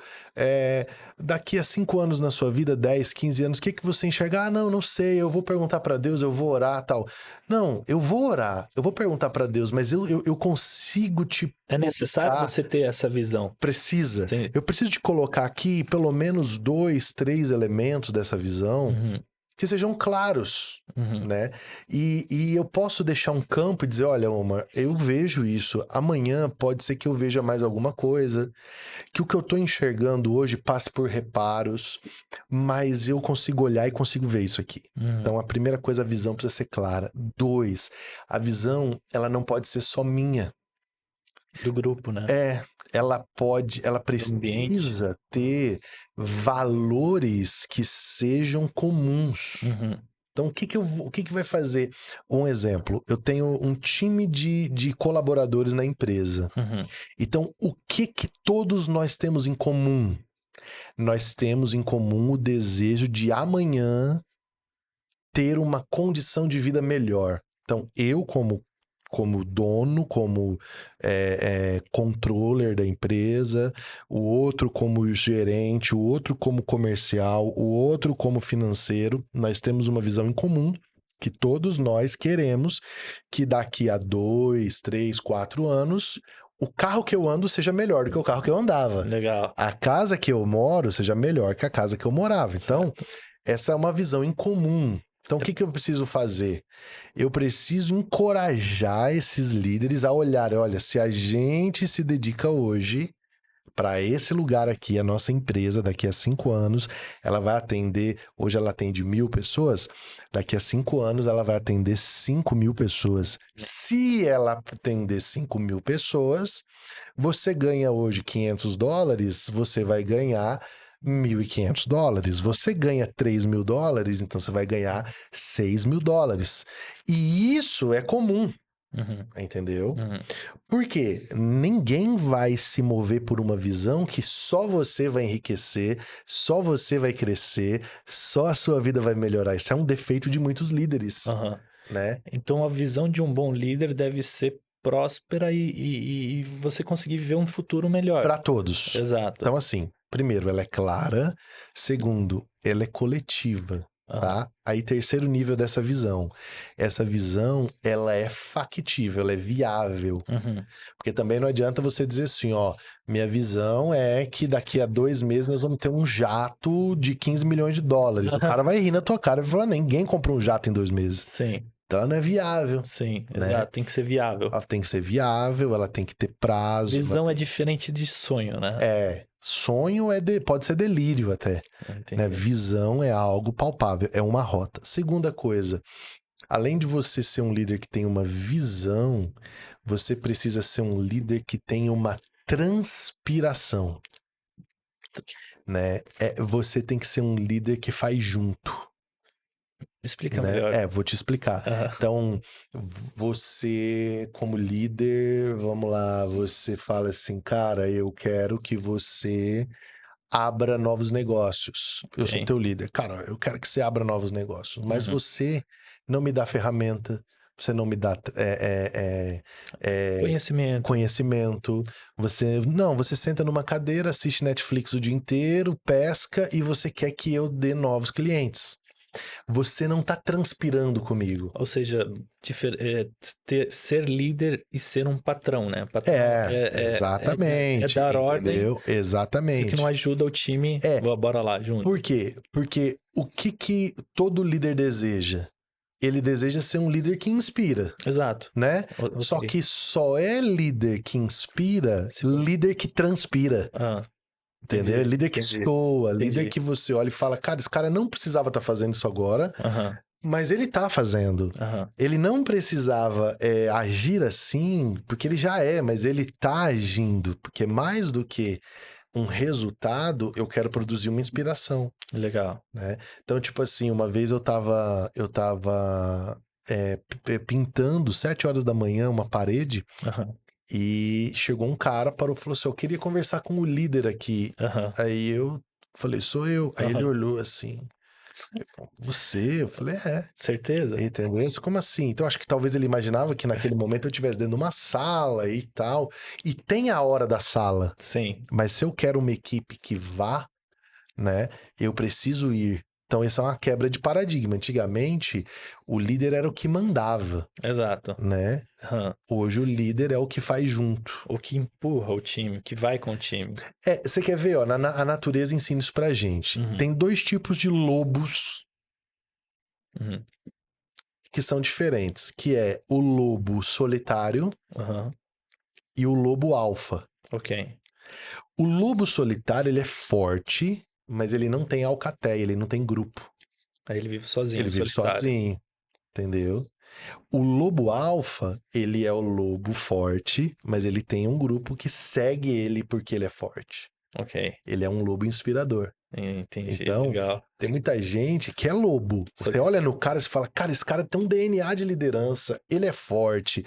daqui a 5 anos na sua vida, 10, 15 anos, o que que você enxerga? Ah, não sei, eu vou perguntar para Deus, eu vou orar, tal. Não, eu vou orar, eu vou perguntar para Deus, mas eu consigo te É necessário colocar, você ter essa visão. precisa. Sim. Eu preciso te colocar aqui pelo menos 2, 3 elementos dessa visão Uhum. que sejam claros, Uhum. né? E eu posso deixar um campo e dizer, olha, Omar, eu vejo isso, amanhã pode ser que eu veja mais alguma coisa, que o que eu tô enxergando hoje passe por reparos, mas eu consigo olhar e consigo ver isso aqui. Uhum. Então, a primeira coisa, a visão precisa ser clara. 2, a visão, ela não pode ser só minha. Do grupo, né? Ela Do ambiente. precisa ter valores que sejam comuns. Uhum. Então, o que que vai fazer? Um exemplo, eu tenho um time de colaboradores na empresa. Uhum. Então, o que que todos nós temos em comum? Nós temos em comum o desejo de amanhã ter uma condição de vida melhor. Então, eu, como dono, como controller da empresa, o outro como gerente, o outro como comercial, o outro como financeiro, nós temos uma visão em comum que todos nós queremos que daqui a 2, 3, 4 anos o carro que eu ando seja melhor do que o carro que eu andava. Legal. A casa que eu moro seja melhor que a casa que eu morava. Então, Certo. essa é uma visão em comum. Então, o que que eu preciso fazer? Eu preciso encorajar esses líderes a olhar, olha, se a gente se dedica hoje para esse lugar aqui, a nossa empresa, daqui a 5 anos, ela vai atender, hoje ela atende 1.000 pessoas, daqui a 5 anos ela vai atender 5.000 pessoas. Se ela atender 5.000 pessoas, você ganha hoje $500, você vai ganhar $1.500. Você ganha $3.000, então você vai ganhar $6.000. E isso é comum, Uhum. entendeu? Uhum. Por quê? Ninguém vai se mover por uma visão que só você vai enriquecer, só você vai crescer, só a sua vida vai melhorar. Isso é um defeito de muitos líderes, Aham. né? Então, a visão de um bom líder deve ser próspera e você conseguir viver um futuro melhor. Para todos. Exato. Então, assim, primeiro, ela é clara. Segundo, ela é coletiva, Aham. tá? Aí, terceiro nível dessa visão. Essa visão, ela é factível, ela é viável. Uhum. Porque também não adianta você dizer assim, ó, minha visão é que daqui a 2 meses nós vamos ter um jato de 15 milhões de dólares. O cara vai rir na tua cara e vai falar, ninguém compra um jato em 2 meses. Sim, Então, ela não é viável, sim, né? exato. Tem que ser viável. Ela tem que ser viável, ela tem que ter prazo. Visão é diferente de sonho, né? Sonho pode ser delírio até, né? Entendi. Visão é algo palpável, é uma rota. Segunda coisa, além de você ser um líder que tem uma visão, você precisa ser um líder que tem uma transpiração, né? Você tem que ser um líder que faz junto, Explica né? melhor. Vou te explicar. Aham. Então, você como líder, vamos lá, você fala assim, cara, eu quero que você abra novos negócios. Eu sou Ok. teu líder. Cara, eu quero que você abra novos negócios. Mas Uhum. você não me dá ferramenta, você não me dá Conhecimento. conhecimento. Você senta numa cadeira, assiste Netflix o dia inteiro, pesca e você quer que eu dê novos clientes. Você não tá transpirando comigo. Ou seja, ser líder e ser um patrão, né? Patrão é Exatamente, dar ordem, entendeu? só que Exatamente. não ajuda o time. Bora lá, junto. Por quê? Porque o que todo líder deseja? Ele deseja ser um líder que inspira, Exato. né? Ok. Só que só é líder que inspira, líder que transpira. Entendeu? Entendi, É líder que entendi, soa, líder entendi. que você olha e fala, cara, esse cara não precisava estar fazendo isso agora, Aham, mas ele tá fazendo. aham. Ele não precisava agir assim, porque ele já mas ele tá agindo, porque mais do que um resultado, eu quero produzir uma inspiração, Legal. né? Então, tipo assim, uma vez eu tava pintando 7 horas da manhã uma parede Aham, e chegou um cara, parou e falou assim, eu queria conversar com o líder aqui. aham, Aí eu falei, sou eu. Aí ele aham. olhou assim, ele falou, você? Eu falei, Certeza? entendeu? Isso, como assim? Então, acho que talvez ele imaginava que naquele momento eu estivesse dentro de uma sala e tal. E tem a hora da sala. Sim, Mas se eu quero uma equipe que vá, né, eu preciso ir. Então, essa é uma quebra de paradigma. Antigamente, o líder era o que mandava, exato. né? Aham. Hoje, o líder é o que faz junto. O que empurra o time, o que vai com o time. Você quer ver, ó, a natureza ensina isso pra gente. Uhum, Tem 2 tipos de lobos uhum, que são diferentes, que é o lobo solitário aham. e o lobo alfa. Ok. O lobo solitário, ele é forte, mas ele não tem alcateia, ele não tem grupo. Aí ele vive sozinho, Ele vive solitário. sozinho, entendeu? O lobo alfa, ele é o lobo forte, mas ele tem um grupo que segue ele porque ele é forte. Ok. Ele é um lobo inspirador. Entendi, Então, legal. tem muita gente que é lobo. Só Você olha no cara e fala, cara, esse cara tem um DNA de liderança, ele é forte,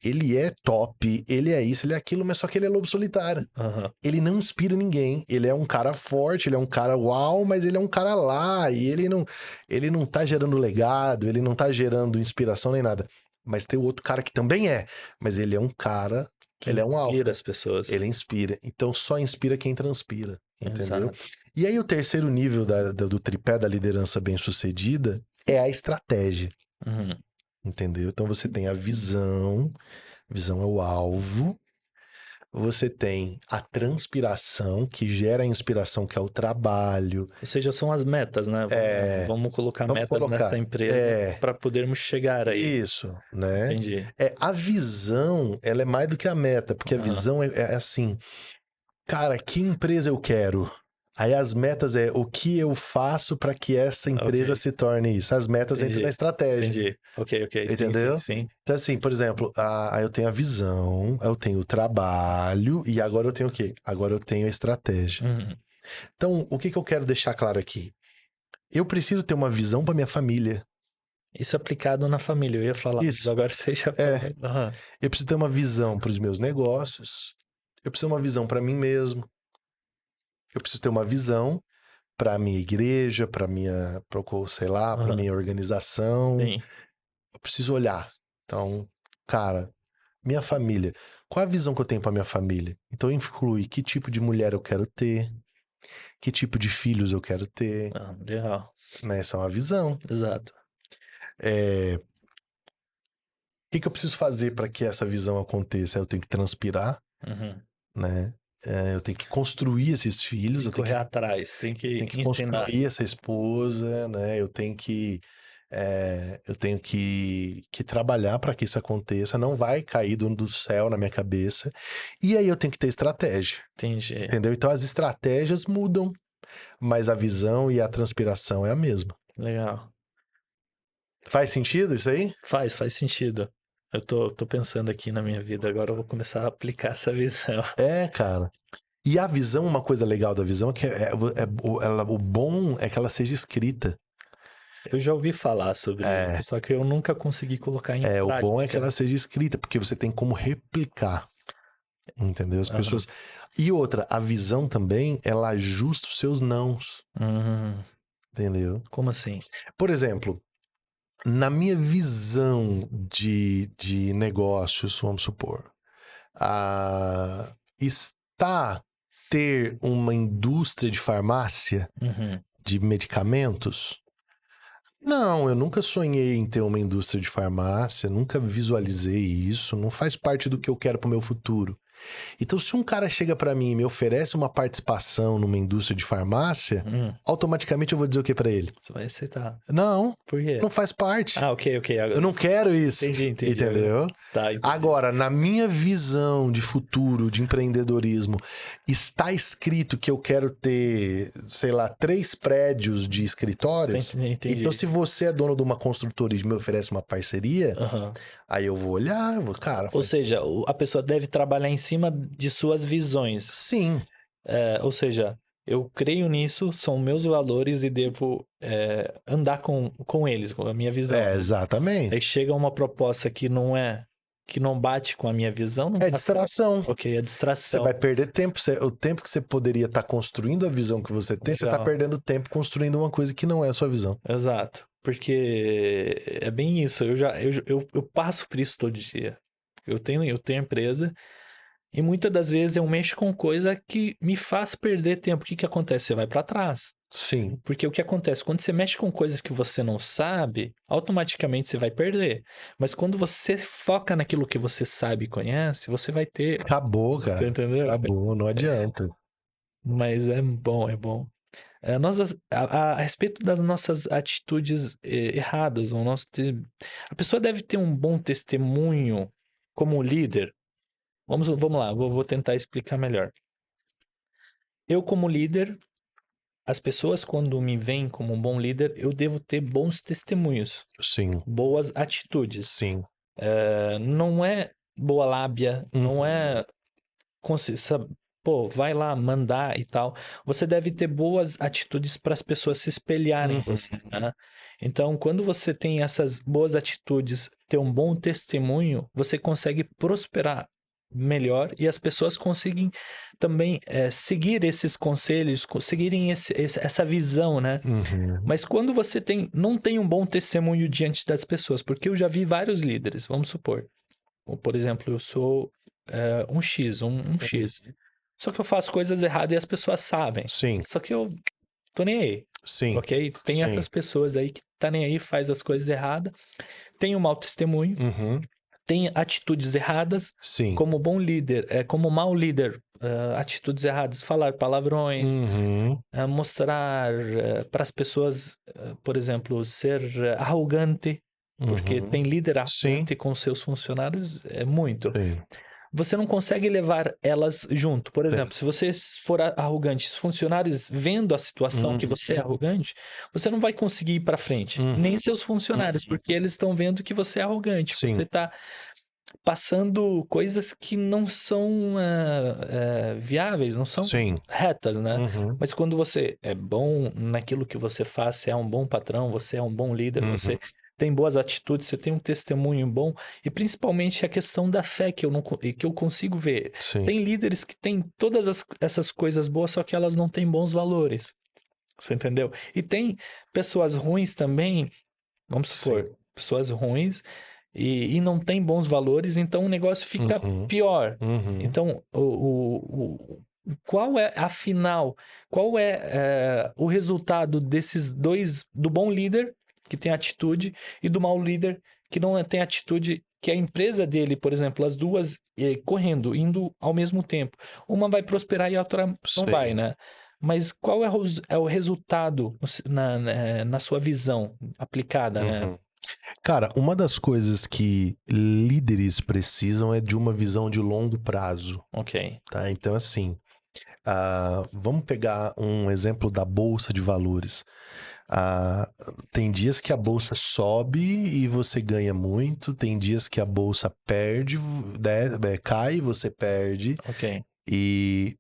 ele é top, ele é isso, ele é aquilo, mas só que ele é lobo solitário. Aham. Ele não inspira ninguém. Ele é um cara forte, ele é um cara uau, mas ele é um cara lá. E ele não tá gerando legado, ele não tá gerando inspiração nem nada. Mas tem o outro cara que também mas ele é um cara, Que ele é um alfa. inspira as pessoas. Ele inspira. Então só inspira quem transpira, entendeu? Exato. E aí o terceiro nível do tripé da liderança bem-sucedida é a estratégia, Uhum. entendeu? Então você tem a visão é o alvo. Você tem a transpiração, que gera a inspiração, que é o trabalho. Ou seja, são as metas, né? Vamos colocar Vamos metas colocar. nessa empresa para podermos chegar aí. Isso, né? Entendi. A visão, ela é mais do que a meta, porque a Aham. visão é assim, cara, que empresa eu quero? Aí as metas o que eu faço para que essa empresa Ok. se torne isso. As metas entram na Entendi. estratégia. Entendi. Ok. Sim, Entendeu? sim. Então, assim, por exemplo, aí eu tenho a visão, eu tenho o trabalho, e agora eu tenho o quê? Agora eu tenho a estratégia. Uhum. Então, o que eu quero deixar claro aqui? Eu preciso ter uma visão para minha família. Isso aplicado na família, eu ia falar, mas Isso. agora você já falou. Aham. Eu preciso ter uma visão para os meus negócios. Eu preciso ter uma visão para mim mesmo. Eu preciso ter uma visão para a minha igreja, para minha, sei lá, para Aham. minha organização. Sim. Eu preciso olhar. Então, cara, Minha família. Qual a visão que eu tenho para minha família? Então inclui que tipo de mulher eu quero ter, que tipo de filhos eu quero ter, Legal. né? Essa é uma visão. Exato. O que eu preciso fazer para que essa visão aconteça? Eu tenho que transpirar, Uhum. né? Eu tenho que construir esses filhos, Tem eu que correr atrás, tem que tenho que ensinar. construir essa esposa, né? Eu tenho que trabalhar para que isso aconteça. Não vai cair do céu na minha cabeça. E aí eu tenho que ter estratégia, Entendi. entendeu? Então as estratégias mudam, mas a visão e a transpiração é a mesma. Legal. Faz sentido isso aí? Faz sentido. Eu tô pensando aqui na minha vida, agora eu vou começar a aplicar essa visão. Cara. E a visão, uma coisa legal da visão é que o bom é que ela seja escrita. Eu já ouvi falar sobre É, isso, só que eu nunca consegui colocar em o bom é que ela prática. seja escrita, porque você tem como replicar, entendeu? As Aham. pessoas. E outra, a visão também, ela ajusta os seus nãos, Hum, entendeu? como assim? Por exemplo, na minha visão de negócios, vamos supor, está ter uma indústria de farmácia, Uhum. de medicamentos. Não, eu nunca sonhei em ter uma indústria de farmácia, nunca visualizei isso, não faz parte do que eu quero para o meu futuro. Então, se um cara chega para mim e me oferece uma participação numa indústria de farmácia, automaticamente eu vou dizer o que para ele? Você vai aceitar. Não, Por quê? não faz parte. Ok. Eu não quero isso. Entendi. Entendeu? Tá, entendi. Agora, na minha visão de futuro, de empreendedorismo, está escrito que eu quero ter, sei lá, 3 prédios de escritórios. Entendi. Então, se você é dono de uma construtora e me oferece uma parceria, Aham. aí eu vou olhar, cara. Ou seja, a pessoa deve trabalhar em cima de suas visões. Sim, Ou seja, eu creio nisso, são meus valores e devo andar com eles, com a minha visão. Aí exatamente. chega uma proposta que não bate com a minha visão, não É tá certo. distração. Ok, é Você distração. vai perder tempo. O tempo que você poderia estar construindo a visão que você tem, você está Legal. perdendo tempo construindo uma coisa que não é a sua visão. Exato. Porque é bem isso. Eu passo por isso todo dia. Eu tenho empresa e muitas das vezes eu mexo com coisa que me faz perder tempo. O que acontece? Você vai para trás. Sim. Porque o que acontece? Quando você mexe com coisas que você não sabe, automaticamente você vai perder. Mas quando você foca naquilo que você sabe e conhece, você vai ter. Acabou, cara. Entendeu? Acabou, não adianta. Mas é bom, é bom. A respeito das nossas atitudes erradas, a pessoa deve ter um bom testemunho como líder. Vamos lá, vou tentar explicar melhor. Eu, como líder, as pessoas, quando me veem como um bom líder, eu devo ter bons testemunhos, Sim, boas atitudes. sim. Não é boa lábia, não é pô, vai lá mandar e tal. Você deve ter boas atitudes para as pessoas se espelharem em você, né? Então, quando você tem essas boas atitudes, ter um bom testemunho, você consegue prosperar melhor e as pessoas conseguem também seguir esses conselhos, seguirem essa visão, né? Uhum. Mas quando você não tem um bom testemunho diante das pessoas, porque eu já vi vários líderes, vamos supor, por exemplo, eu sou um X, um X. Só que eu faço coisas erradas e as pessoas sabem. Sim, Só que eu tô nem aí, sim, ok? Tem sim. essas pessoas aí que tá nem aí, faz as coisas erradas, tem um mau testemunho, Uhum. tem atitudes erradas, Sim. como bom líder, como mau líder, atitudes erradas, falar palavrões, Uhum. mostrar para as pessoas, por exemplo, ser arrogante, porque Uhum. tem líder Sim, arrogante com seus funcionários, muito. sim, Você não consegue levar elas junto. Por sim. exemplo, se você for arrogante, os funcionários vendo a situação que você é arrogante, você não vai conseguir ir para frente. Uhum. Nem seus funcionários, porque eles estão vendo que você é arrogante. Sim. Você está passando coisas que não são viáveis, não são Sim. retas, né? Uhum. Mas quando você é bom naquilo que você faz, você é um bom patrão, você é um bom líder, você tem boas atitudes, você tem um testemunho bom, e principalmente a questão da fé que eu consigo ver. Sim. Tem líderes que têm todas essas coisas boas, só que elas não têm bons valores. Você entendeu? E tem pessoas ruins também, vamos supor, pessoas ruins, e não tem bons valores, então o negócio fica Uhum. pior. Uhum. Então, qual é, afinal, qual é, o resultado desses dois, do bom líder, que tem atitude, e do mau líder, que não tem atitude, que a empresa dele, por exemplo, as duas correndo, indo ao mesmo tempo. Uma vai prosperar e a outra não vai, Sim. né? Mas qual é o resultado na sua visão aplicada, né? Uhum. Cara, uma das coisas que líderes precisam é de uma visão de longo prazo, Ok. tá? Então, assim, vamos pegar um exemplo da Bolsa de Valores. Tem dias que a bolsa sobe e você ganha muito, tem dias que a bolsa perde, cai e você perde, Ok. e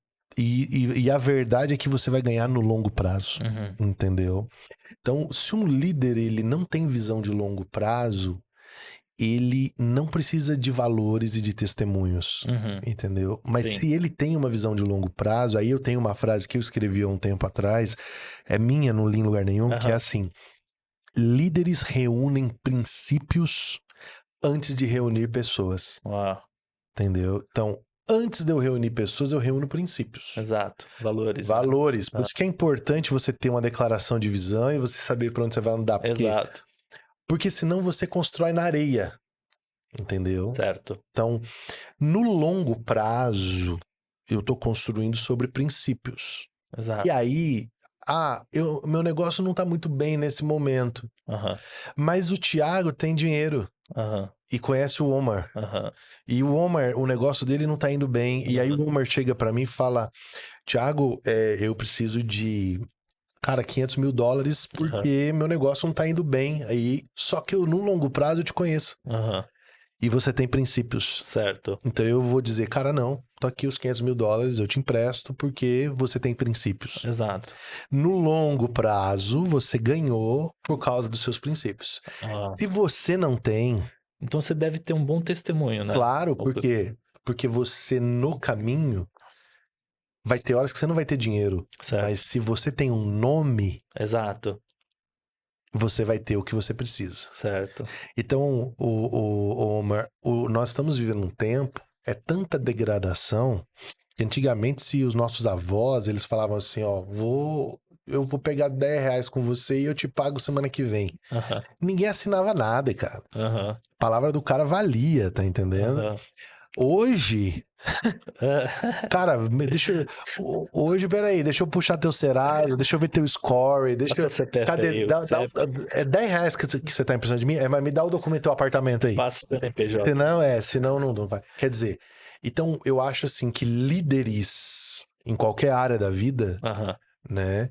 a verdade é que você vai ganhar no longo prazo, Uhum. entendeu? Então, se um líder ele não tem visão de longo prazo, ele não precisa de valores e de testemunhos, Uhum. entendeu? Mas Sim. se ele tem uma visão de longo prazo, aí eu tenho uma frase que eu escrevi há um tempo atrás, é minha, não li em lugar nenhum, que é Aham. assim: líderes reúnem princípios antes de reunir pessoas, Uau. entendeu? Então, antes de eu reunir pessoas, eu reúno princípios. Exato. Valores, né? Valores. Por Ah, isso que é importante você ter uma declaração de visão e você saber para onde você vai andar. exato. Porque senão você constrói na areia, entendeu? Certo. Então, no longo prazo, eu estou construindo sobre princípios. E Exato. aí, meu negócio não está muito bem nesse momento. Aham. Mas o Thiago tem dinheiro Aham. e conhece o Omar. Aham. E o Omar, o negócio dele não tá indo bem. E aí o Omar chega para mim e fala: Thiago, eu preciso de, cara, $500.000 Aham. porque meu negócio não tá indo bem. Aí, só que eu, no longo prazo, eu te conheço. Aham. E você tem princípios. Certo. Então eu vou dizer, cara, não, tô aqui os $500.000, eu te empresto porque você tem princípios. Exato. No longo prazo, você ganhou por causa dos seus princípios. Ah. Se você não tem, Então você deve ter um bom testemunho, né? claro, porque você no caminho vai ter horas que você não vai ter dinheiro, mas Certo. se você tem um nome, Exato. você vai ter o que você precisa. Certo. Então, Omar, nós estamos vivendo um tempo, é tanta degradação, que antigamente se os nossos avós, eles falavam assim, ó, eu vou pegar R$10 com você e eu te pago semana que vem. Aham. Ninguém assinava nada, cara. Aham. A palavra do cara valia, tá entendendo? Aham. Hoje, cara, hoje, peraí, deixa eu puxar teu Serasa, deixa eu ver teu score, Passa o CPF cadê, aí, o CEP. é R$10 que você tá emprestando de mim? Mas me dá o documento do teu apartamento aí. Passa o CNPJ. Senão não vai. Quer dizer, então eu acho assim que líderes em qualquer área da vida, Aham. né,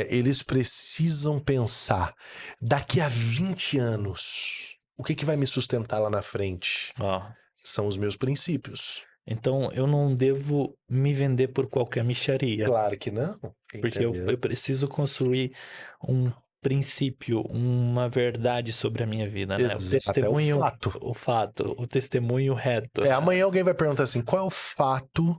eles precisam pensar, daqui a 20 anos, o que vai me sustentar lá na frente? Ó. São os meus princípios. Então eu não devo me vender por qualquer mixaria. Claro que não, Porque eu entendeu? preciso construir um princípio, uma verdade sobre a minha vida, né? O Exato, é o testemunho, fato. o fato, o testemunho reto, né? Amanhã alguém vai perguntar assim, qual é o fato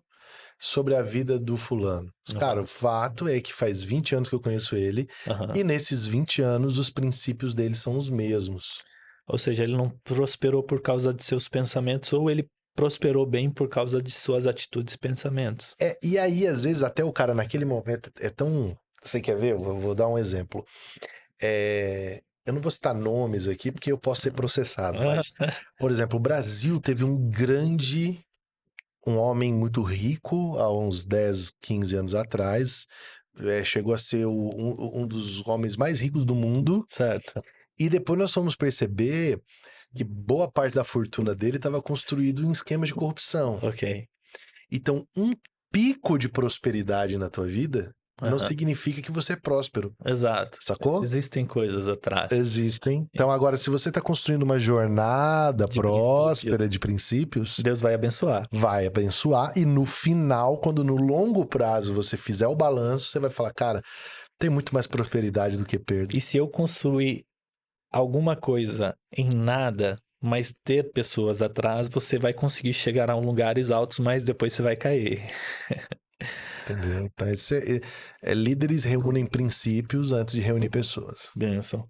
sobre a vida do fulano? Cara, o fato é que faz 20 anos que eu conheço ele, Aham. e nesses 20 anos os princípios dele são os mesmos. Ou seja, ele não prosperou por causa de seus pensamentos, ou ele prosperou bem por causa de suas atitudes e pensamentos. E aí, às vezes, até o cara naquele momento é tão... Você quer ver? Eu vou dar um exemplo. Eu não vou citar nomes aqui porque eu posso ser processado, mas, por exemplo, o Brasil teve um homem muito rico há uns 10, 15 anos atrás, chegou a ser um dos homens mais ricos do mundo, Certo. e depois nós fomos perceber que boa parte da fortuna dele estava construído em esquemas de corrupção. Ok. Então, um pico de prosperidade na tua vida não Aham. significa que você é próspero, Exato. sacou? Existem coisas atrás. Existem. Então, agora, se você está construindo uma jornada De princípios. próspera de princípios, Deus vai abençoar. vai abençoar. E no final, quando no longo prazo você fizer o balanço, você vai falar, cara, tem muito mais prosperidade do que perda. E se eu construir alguma coisa em nada, mas ter pessoas atrás, você vai conseguir chegar a lugares altos, mas depois você vai cair. Entendeu? Então, líderes reúnem princípios antes de reunir pessoas. Benção.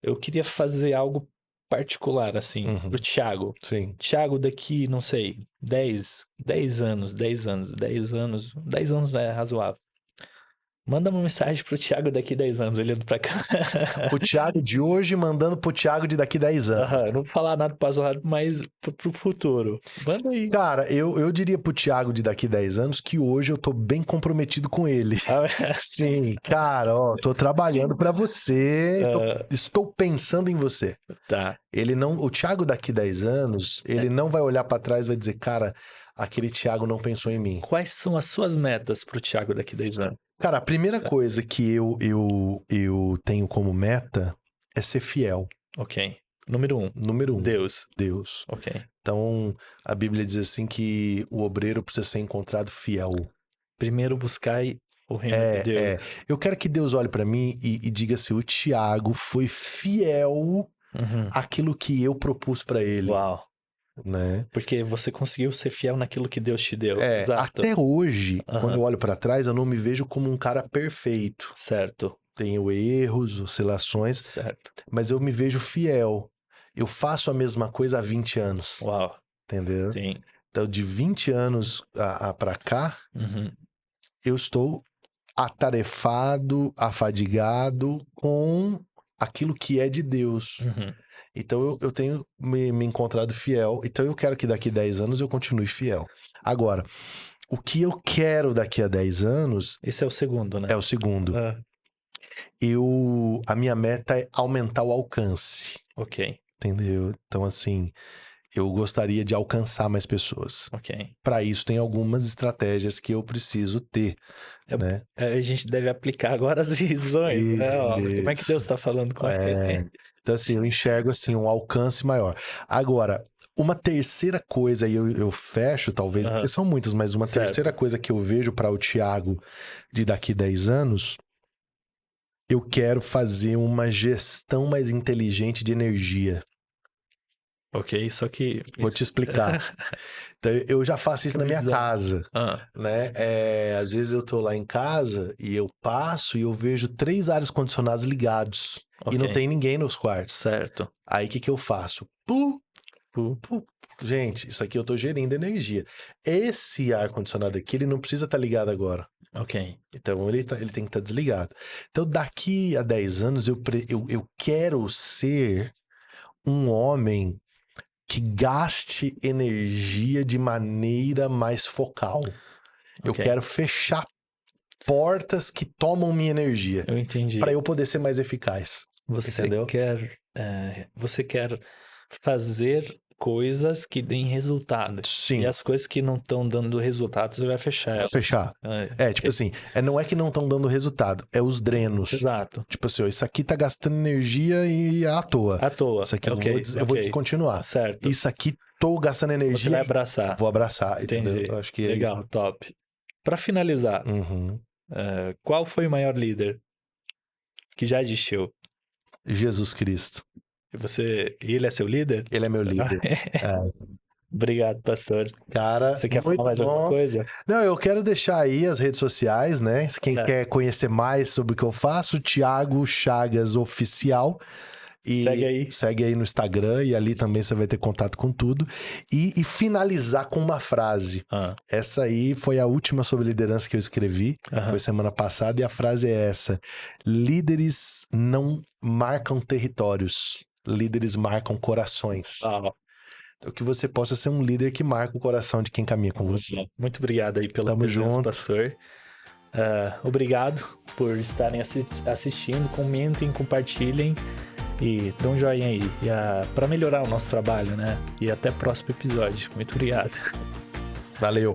Eu queria fazer algo particular, assim, Uhum. pro Thiago. Sim. Thiago daqui, não sei, 10 anos, 10 anos é razoável. Manda uma mensagem pro Thiago daqui 10 anos, olhando pra cá. O Thiago de hoje mandando pro Thiago de daqui 10 anos. Aham, não vou falar nada pro passado, mas pro futuro. Manda aí. Cara, eu diria pro Thiago de daqui 10 anos que hoje eu tô bem comprometido com ele. Sim, cara, ó, tô trabalhando pra você, estou pensando em você. Tá. O Thiago daqui 10 anos, ele não vai olhar pra trás e vai dizer, cara, aquele Thiago não pensou em mim. Quais são as suas metas pro Thiago daqui 10 anos? Cara, a primeira coisa que eu tenho como meta é ser fiel. Ok. Número 1. Número 1. Deus. Deus. Ok. Então, a Bíblia diz assim que o obreiro precisa ser encontrado fiel. Primeiro buscai o reino de Deus. Eu quero que Deus olhe pra mim e diga assim, o Thiago foi fiel Uhum. àquilo que eu propus pra ele, Uau. né? Porque você conseguiu ser fiel naquilo que Deus te deu. Exato. Até hoje, Aham. quando eu olho pra trás, eu não me vejo como um cara perfeito. Certo. Tenho erros, oscilações, Certo. mas eu me vejo fiel. Eu faço a mesma coisa há 20 anos, Uau. entendeu? Sim. Então, de 20 anos pra cá, Uhum. eu estou atarefado, afadigado com aquilo que é de Deus. Uhum. Então, eu tenho me encontrado fiel. Então, eu quero que daqui 10 anos eu continue fiel. Agora, o que eu quero daqui a 10 anos Esse é o segundo, né? é o segundo. Ah, A minha meta é aumentar o alcance, ok. entendeu? Então, assim, eu gostaria de alcançar mais pessoas. Ok. Para isso, tem algumas estratégias que eu preciso ter, né? A gente deve aplicar agora as visões, né? Ó, como é que Deus está falando com a gente? Então, assim, eu enxergo, assim, um alcance maior. Agora, uma terceira coisa, e eu fecho, talvez, porque são muitas, mas uma Certo. terceira coisa que eu vejo para o Thiago de daqui 10 anos, eu quero fazer uma gestão mais inteligente de energia. Ok, só que... Vou te explicar. Então, eu já faço isso na minha casa, né? Às vezes eu tô lá em casa e eu passo e eu vejo 3 ares condicionados ligados. E não tem ninguém nos quartos. Certo. Aí, o que eu faço? Gente, isso aqui eu tô gerindo energia. Esse ar-condicionado aqui, ele não precisa estar ligado agora. Ok. Então, ele tem que estar desligado. Então, daqui a 10 anos, eu quero ser um homem que gaste energia de maneira mais focal. Eu quero fechar portas que tomam minha energia. Eu entendi. Para eu poder ser mais eficaz. Entendeu? Você quer fazer coisas que deem resultado. Sim. E as coisas que não estão dando resultado, você vai fechar elas. Fechar. Tipo assim, não é que não estão dando resultado, é os drenos. Exato. Tipo assim, ó, isso aqui tá gastando energia e é à toa. À toa. Isso aqui eu vou continuar. Certo. Isso aqui tô gastando energia. Você vai abraçar. Vou abraçar, Entendi. entendeu? Eu acho que legal, top. Para finalizar, qual foi o maior líder que já existiu? Jesus Cristo. Ele é seu líder? Ele é meu líder. Obrigado, pastor. Cara, você quer falar mais alguma coisa? Não, eu quero deixar aí as redes sociais, né? Quem quer conhecer mais sobre o que eu faço, Thiago Chagas Oficial. E segue aí no Instagram e ali também você vai ter contato com tudo. E finalizar com uma frase. Essa aí foi a última sobre liderança que eu escrevi. Foi semana passada e a frase é essa. Líderes não marcam territórios. Líderes marcam corações. Então, que você possa ser um líder que marca o coração de quem caminha com você. Muito obrigado aí pela presença, junto. Pastor. Obrigado por estarem assistindo. Comentem, compartilhem e dão um joinha aí para melhorar o nosso trabalho, né? E até o próximo episódio. Muito obrigado. Valeu.